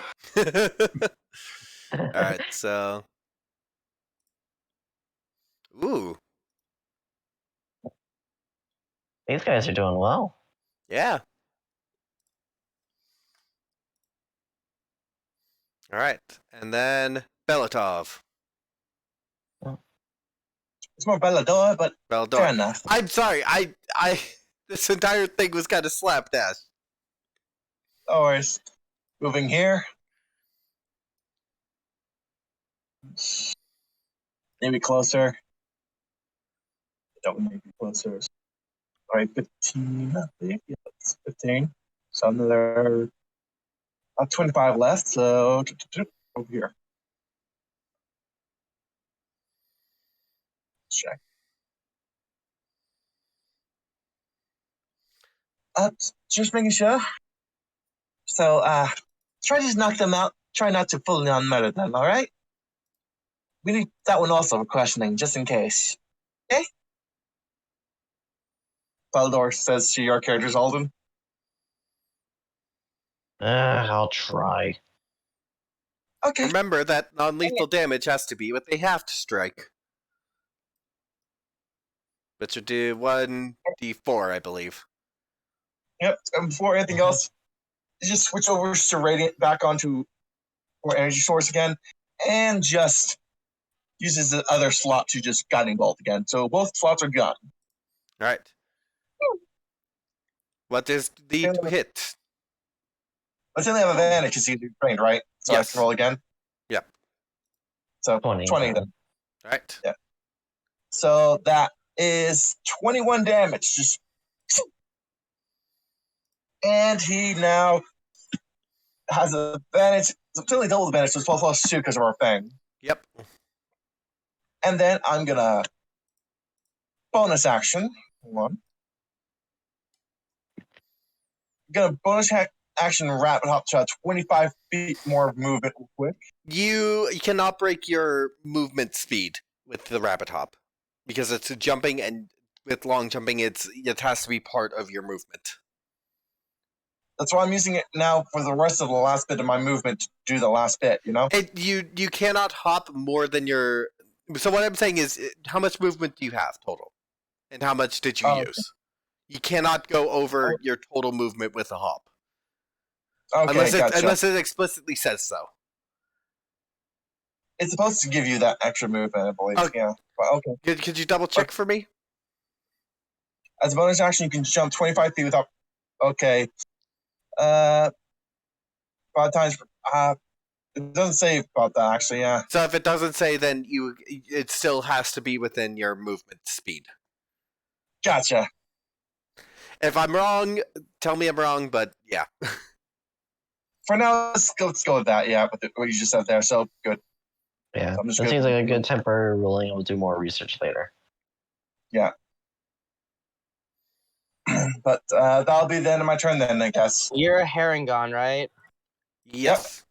Alright, so. Ooh, These guys are doing well. yeah. Alright, and then Belatov. It's more Bellador, but fair Belador. enough. I'm sorry, I this entire thing was kind of slapdash. No worries. Moving here. Maybe closer. That one may be closer. All right, 15. I think. Yeah, that's 15. So another 25 left. So over here. Check. Just making sure. So try to just knock them out. Try not to fully unmurder them. All right. We need that one also for questioning, just in case. Okay. Baldor says to your characters, Alden. I'll try. Okay. Remember that non-lethal damage has to be what they have to strike. But you do 1d4, I believe. Yep. And before anything else, just switch over to Radiant back onto or energy source again, and just uses the other slot to just guiding bolt again. So both slots are gone. Alright. What is the hit? Let's say they have advantage because he's trained, right? So Yes. I can roll again. Yep. So 20 then. Alright. Yeah. So that is 21 damage. Just and he now has an advantage. It's totally double advantage, so it's 12 plus 2 because of our thing. Yep. And then I'm gonna bonus action. Hold on. I'm gonna bonus action rapid hop to 25 feet more movement real quick. You cannot break your movement speed with the rapid hop. Because it's jumping, and with long jumping, it has to be part of your movement. That's why I'm using it now for the rest of the last bit of my movement to do the last bit, you know? You cannot hop more than your... So what I'm saying is, how much movement do you have total? And how much did you use? You cannot go over your total movement with a hop. Okay, Unless it explicitly says so. It's supposed to give you that extra movement, I believe. Okay. Yeah. But okay. Could you double check for me? As a bonus action, you can jump 25 feet without... Okay. 5 times... it doesn't say about that, actually, yeah. So if it doesn't say, then it still has to be within your movement speed. Gotcha. If I'm wrong, tell me I'm wrong, but yeah. For now, let's go with that, yeah, with what you just said there, so good. Yeah, I'm just that gonna- seems like a good temporary ruling. We'll do more research later. Yeah. But that'll be the end of my turn then, I guess. You're a Harengon, right? Yes.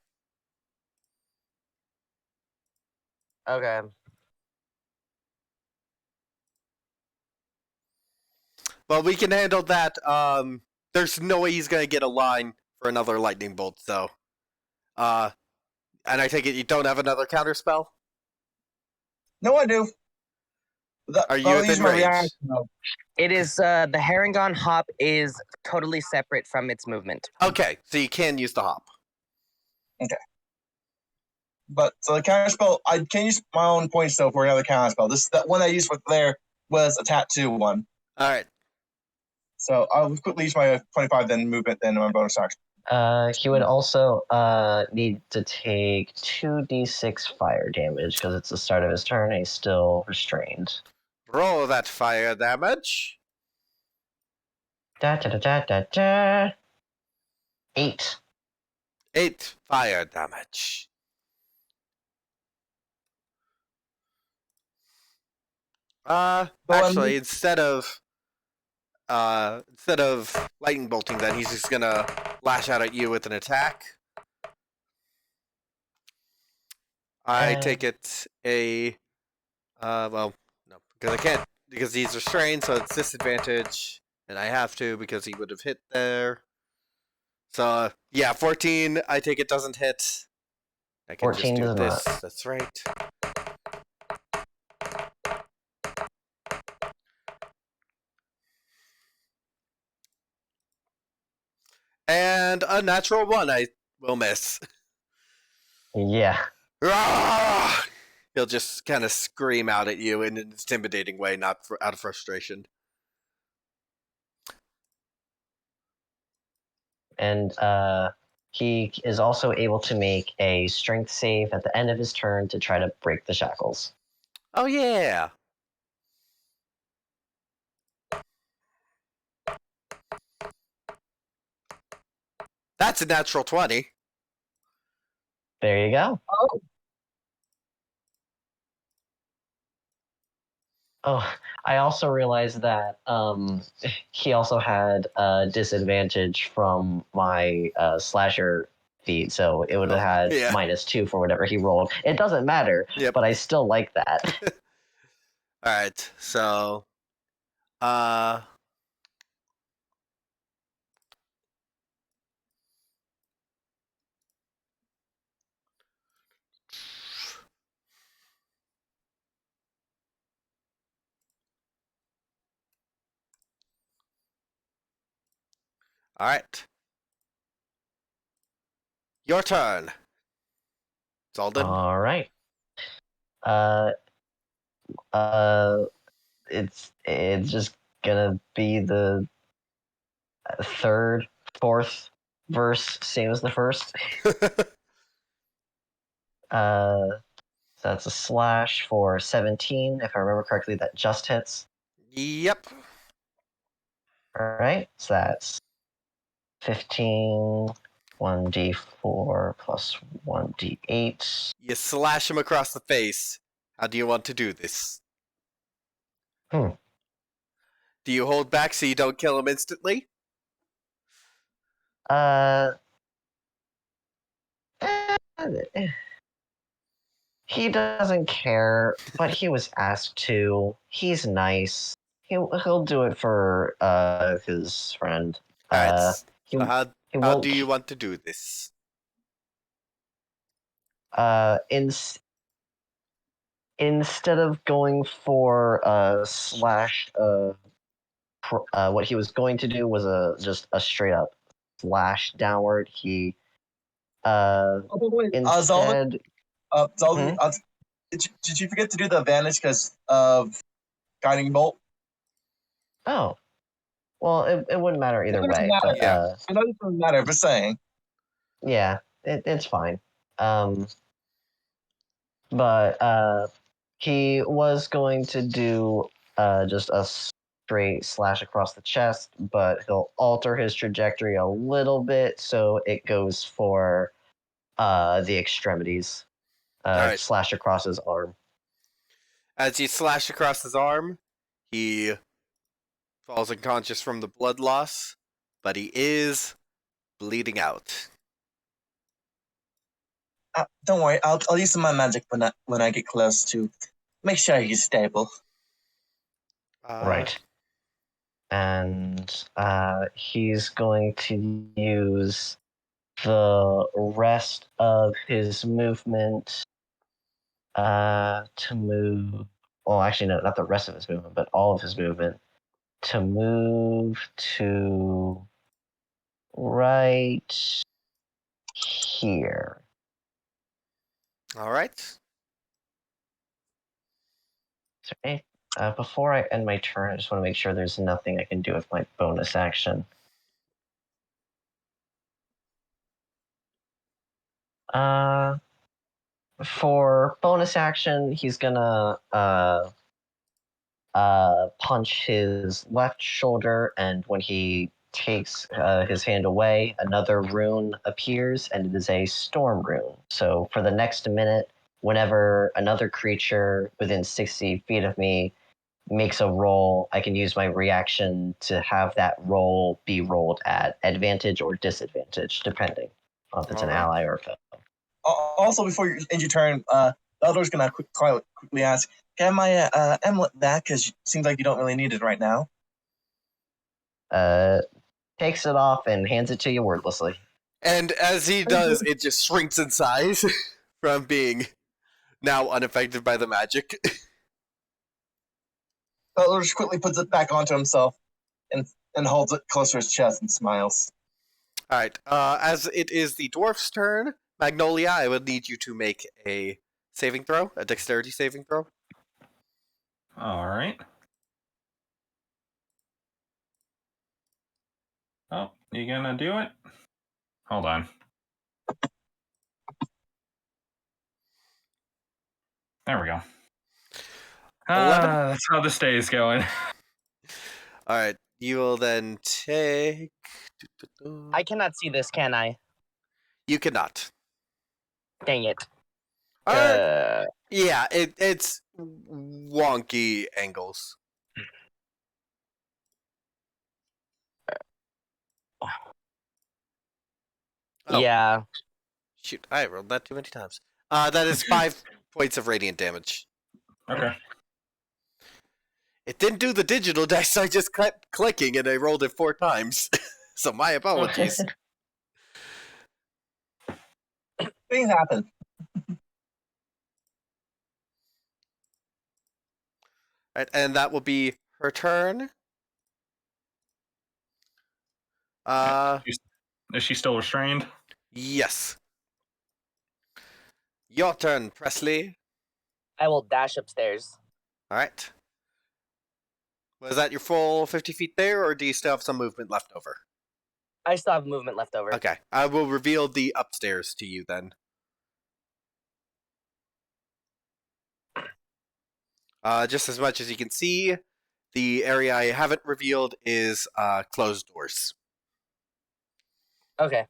Okay. Well, we can handle that. There's no way he's gonna get a line for another lightning bolt, so. And I take it you don't have another counter spell? No, I do. Are you within range? It is the Harengon hop is totally separate from its movement. Okay, so you can use the hop. Okay. But so the counter spell, I can use my own points though for another counter spell. That one I used with there was a tattoo one. Alright. So I'll quickly use my 25 then movement then my bonus action. He would also need to take 2d6 fire damage because it's the start of his turn and he's still restrained. Roll that fire damage. Da da da da da da. 8. 8 fire damage. Actually, instead of lightning bolting, then he's just gonna lash out at you with an attack. I take it well, no, because I can't, because he's restrained, so it's disadvantage, and I have to because he would have hit there. So yeah, 14. I take it doesn't hit. I can 14 just do does this. not. That's right. And a natural 1, I will miss. Yeah. Ah! He'll just kind of scream out at you in an intimidating way, not out of frustration. And he is also able to make a strength save at the end of his turn to try to break the shackles. Oh yeah. That's a natural 20. There you go. Oh, I also realized that he also had a disadvantage from my slasher feat, so it would have had yeah. -2 for whatever he rolled. It doesn't matter, Yep. but I still like that. All right. So, all right. Your turn. Zalden. All right. Uh, it's just gonna be the third, fourth verse, same as the first. So that's a slash for 17, if I remember correctly. That just hits. Yep. All right, so that's 15, 1d4 plus 1d8. You slash him across the face. How do you want to do this? Hmm. Do you hold back so you don't kill him instantly? He doesn't care, but he was asked to. He's nice. He'll do it for his friend. Alright. He So he how won't. do you want to do this? Instead of going for slash, what he was going to do was just a straight up slash downward. He Zalden, instead. Zalden, did you forget to do the advantage because of guiding bolt? Oh, well, it wouldn't matter either It doesn't way. matter. But Yeah. I know it doesn't matter, but saying. yeah, it's fine. But he was going to do just a straight slash across the chest, but he'll alter his trajectory a little bit so it goes for the extremities. Alright. Slash across his arm. As you slash across his arm, he falls unconscious from the blood loss, but he is bleeding out. Don't worry, I'll use some of my magic when I get close to make sure he's stable. Right. And he's going to use the rest of his movement to move. Well, actually, no, not the rest of his movement, but all of his movement to move to right here. Alright. Okay. Before I end my turn, I just want to make sure there's nothing I can do with my bonus action. For bonus action, he's gonna punch his left shoulder, and when he takes his hand away, another rune appears, and it is a storm rune. So for the next minute, whenever another creature within 60 feet of me makes a roll, I can use my reaction to have that roll be rolled at advantage or disadvantage, depending on if it's an Alright. ally or a foe. Also, before you end your turn, the other's gonna quickly ask, "Can I have my amulet back? Because it seems like you don't really need it right now." Takes it off and hands it to you wordlessly. And as he does, it just shrinks in size from being now unaffected by the magic. Butler just quickly puts it back onto himself and holds it close to his chest and smiles. Alright, as it is the dwarf's turn, Magnolia, I would need you to make a saving throw, a dexterity saving throw. All right. Oh, you gonna do it? Hold on. There we go. 11? That's how this day is going. Alright, You will then take. I cannot see this, can I? You cannot. Dang it. Yeah, it's wonky angles. Oh, Yeah. shoot, I rolled that too many times. That is 5 points of radiant damage. Okay. It didn't do the digital dice, I just kept clicking and I rolled it 4 times. So my apologies. Things happen. Right, and that will be her turn. Is she still restrained? Yes. Your turn, Presley. I will dash upstairs. Alright. Was that your full 50 feet there, or do you still have some movement left over? I still have movement left over. Okay, I will reveal the upstairs to you then. Just as much as you can see, the area I haven't revealed is closed doors. Okay.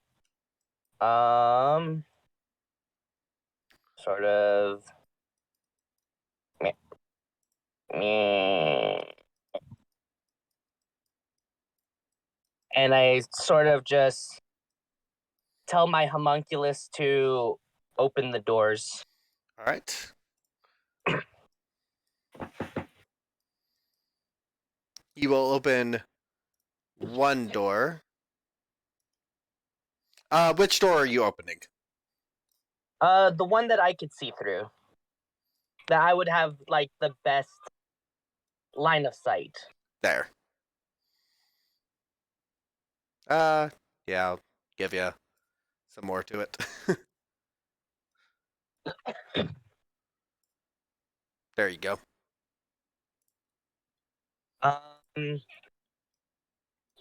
Sort of. Meh. Meh. And I sort of just tell my homunculus to open the doors. Alright. You will open one door. Which door are you opening? The one that I could see through. That I would have like the best line of sight. There. Yeah, I'll give you some more to it. There you go.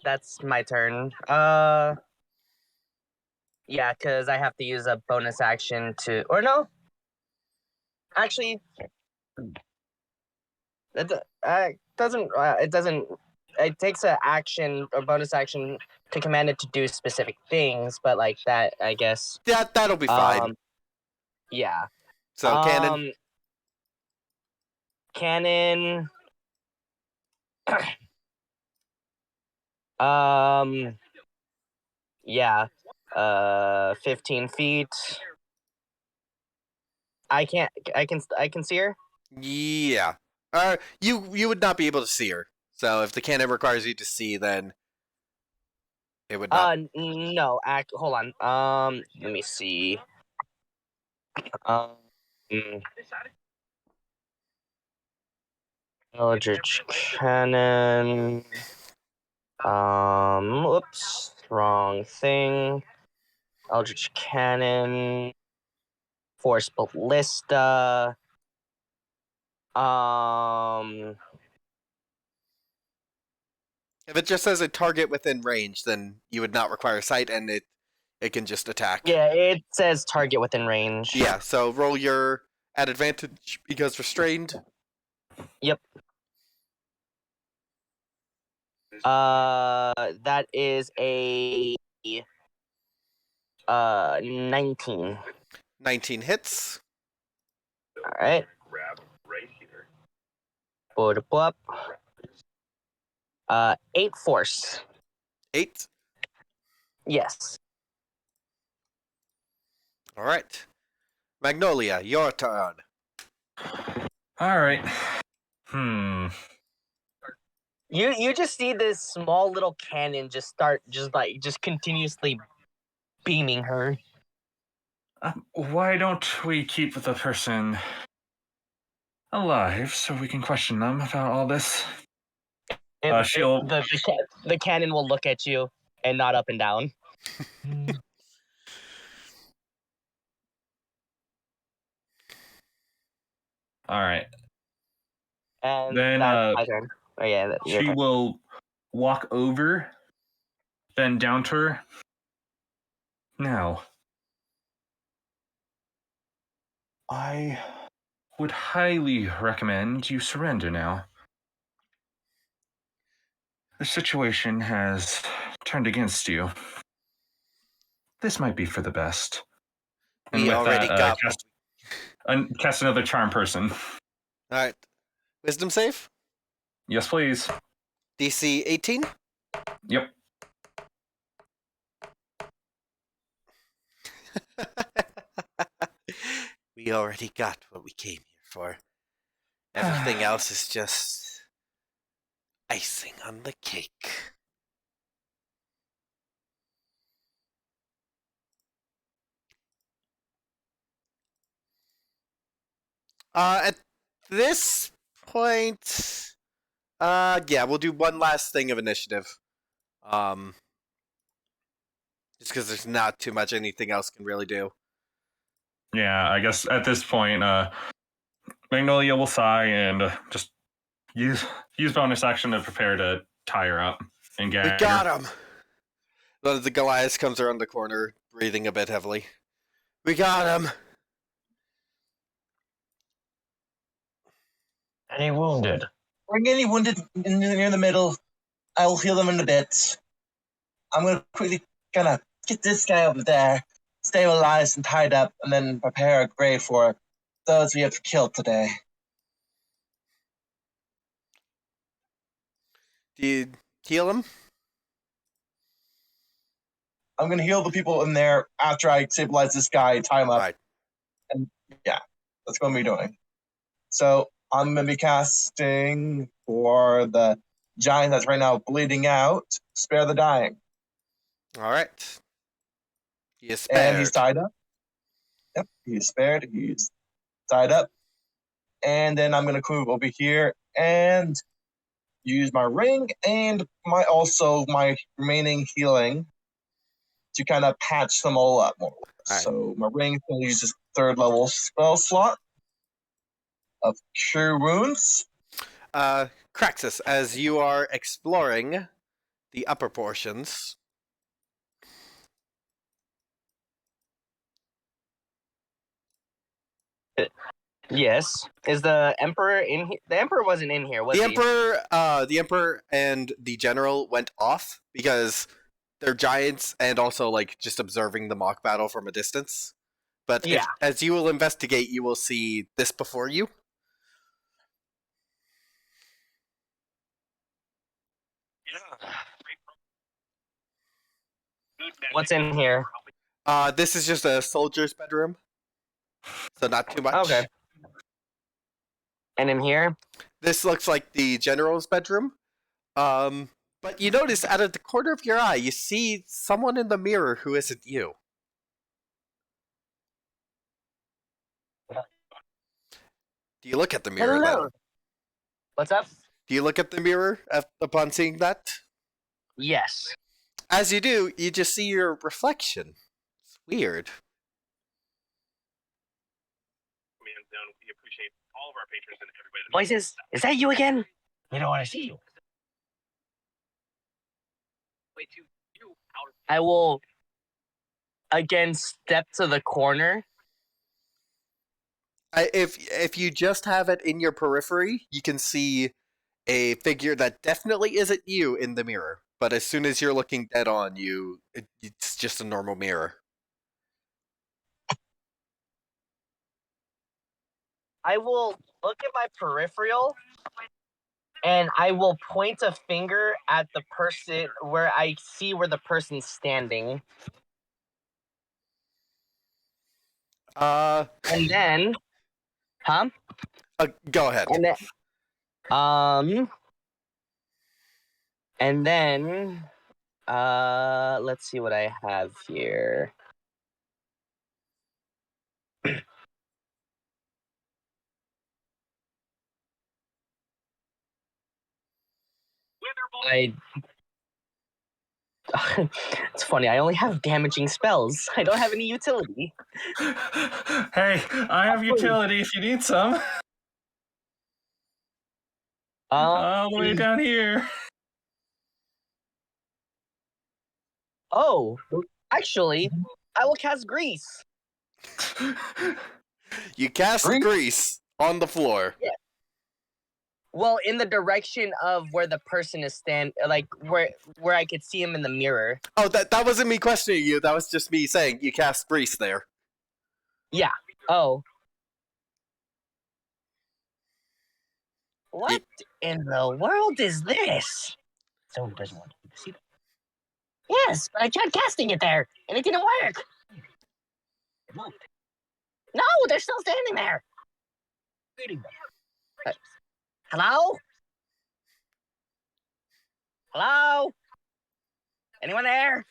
That's my turn. Yeah, because I have to use a bonus action to, or no, actually, it doesn't. It doesn't. It takes a action, a bonus action, to command it to do specific things, but like that, I guess. Yeah, that'll be fine. Yeah. So, cannon. Cannon. Yeah. 15 feet. I can see her. Yeah. You would not be able to see her. So if the cannon requires you to see, then it would not. No. Hold on. Let me see. Eldritch Cannon. Oops, wrong thing. Eldritch Cannon. Force Ballista. If it just says a target within range, then you would not require sight, and it can just attack. Yeah, it says target within range. Yeah. So roll your at advantage because restrained. Yep. That is a 19. 19 hits. All right. Up. 8 force. 8. Yes. All right. Magnolia, your turn. All right. You just see this small little cannon just continuously beaming her. Why don't we keep the person alive so we can question them about all this? The cannon will look at you and nod up and down. All right. And then that's my turn. Oh yeah, she will walk over, then down to her. Now, I would highly recommend you surrender now. the situation has turned against you. This might be for the best. And We with already that, got. cast another charm person. Alright. Wisdom save? Yes, please. DC 18? Yep. We already got what we came here for. Everything else is just icing on the cake. At this point, yeah, we'll do one last thing of initiative. Just because there's not too much anything else can really do. Yeah, I guess at this point, Magnolia will sigh and just use bonus action to prepare to tie her up and We gag got her. him! The Goliath comes around the corner, breathing a bit heavily. We got him! Any wounded? Bring any wounded near the middle. I will heal them in a bit. I'm gonna quickly kind of get this guy over there, stabilized and tied up, and then prepare a grave for those we have killed today. Do you heal him? I'm gonna heal the people in there after I stabilize this guy, tie him up. Alright. And yeah, that's what I'm gonna be doing. So I'm gonna be casting for the giant that's right now bleeding out. Spare the dying. Alright. He is spared. And he's tied up. Yep, he's spared. He's tied up. And then I'm gonna move over here and use my ring and my remaining healing to kind of patch them all up more. Right. So my ring will use this 3rd level spell slot of Cure Wounds. Craxus, as you are exploring the upper portions, Yes. Is the Emperor in here? The Emperor wasn't in here, was the he? Emperor and the general went off because they're giants and also like just observing the mock battle from a distance. But Yeah. as you will investigate, you will see this before you. What's in here? This is just a soldier's bedroom, so not too much. Okay. And in here? This looks like the general's bedroom. But you notice out of the corner of your eye, you see someone in the mirror who isn't you. Do you look at the mirror Hello. then? What's up? Do you look at the mirror upon seeing that? Yes. As you do, you just see your reflection. It's weird. We appreciate all of our patrons and everybody. Voices, is that you again? We don't want to see you. I will again step to the corner. If you just have it in your periphery, you can see a figure that definitely isn't you in the mirror. But as soon as you're looking dead on, it's just a normal mirror. I will look at my peripheral and I will point a finger at the person where I see where the person's standing. And then, go ahead. And then, let's see what I have here. It's funny, I only have damaging spells. I don't have any utility. Hey, I have utility if you need some. All the way down here. Oh, actually, I will cast Grease. You cast grease on the floor. Yeah. Well, in the direction of where the person is like where I could see him in the mirror. Oh, that wasn't me questioning you. That was just me saying you cast Breeze there. Yeah. Oh. What in the world is this? Someone doesn't want to see them. Yes, but I tried casting it there, and it didn't work. No, they're still standing there. Hello? Hello? Anyone there?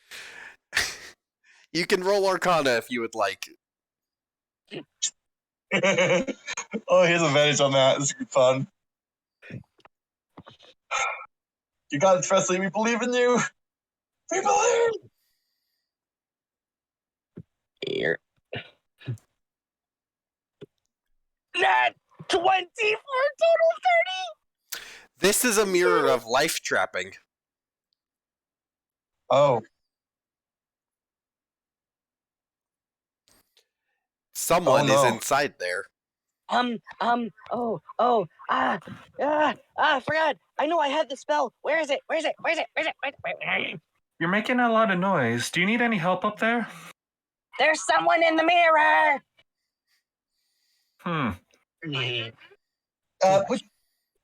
You can roll Arcana if you would like. Oh, here's advantage on that. This is fun. You got it, Presley. We believe in you. We believe. Here. Not 20 for a total 30. This is a mirror of life trapping. Oh, Someone Oh, no. is inside there. I forgot. I know I had the spell. Where is it? Where is it? You're making a lot of noise. Do you need any help up there? There's someone in the mirror.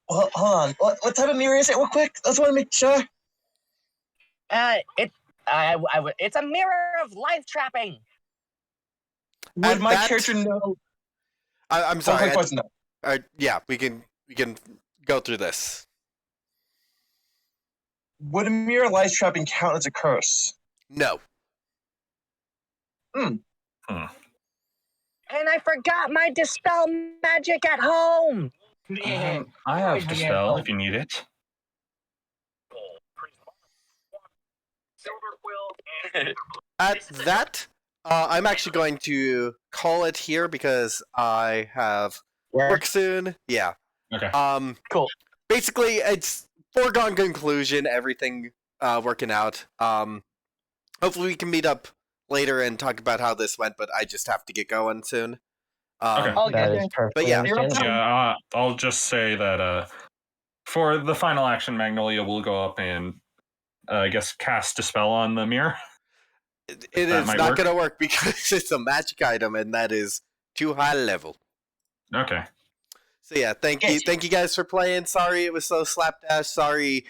hold on. What type of mirror is it? Real quick. I just want to make sure. It's a mirror of life trapping. Would And my that- character know? I'm sorry. Quick question. Yeah, we can go through this. Would a mirror life trapping count as a curse? No. And I forgot my dispel magic at home. I have Dispel if you need it. At that, I'm actually going to call it here because I have work soon. Yeah. Okay. Cool. Basically, it's foregone conclusion. Everything working out. Hopefully, we can meet up later and talk about how this went. But I just have to get going soon. Okay. That is perfectly yeah. understandable. Yeah, I'll just say that for the final action, Magnolia will go up and I guess cast Dispel on the mirror. It That is might not work. going to work because it's a magic item, and that is too high level. Okay. So yeah, thank you guys for playing. Sorry it was so slapdash. Sorry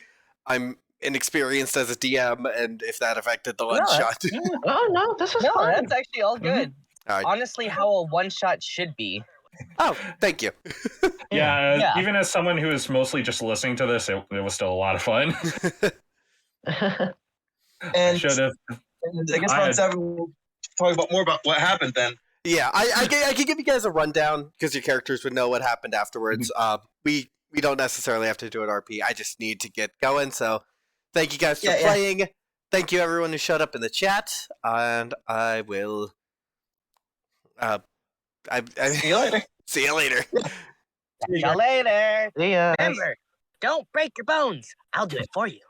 I'm inexperienced as a DM, and if that affected the one shot. Oh no, this is No, fine. that's actually all good. All right. Honestly, how a one shot should be. Oh, thank you. Yeah, even as someone who is mostly just listening to this, it was still a lot of fun. And Should have. I guess round 7 we'll talk about more about what happened then. Yeah, I can give you guys a rundown because your characters would know what happened afterwards. We don't necessarily have to do an RP. I just need to get going. So, thank you guys for playing. Thank you everyone who showed up in the chat, and I will. See you later. See you later. See you later. See ya. Remember, don't break your bones. I'll do it for you.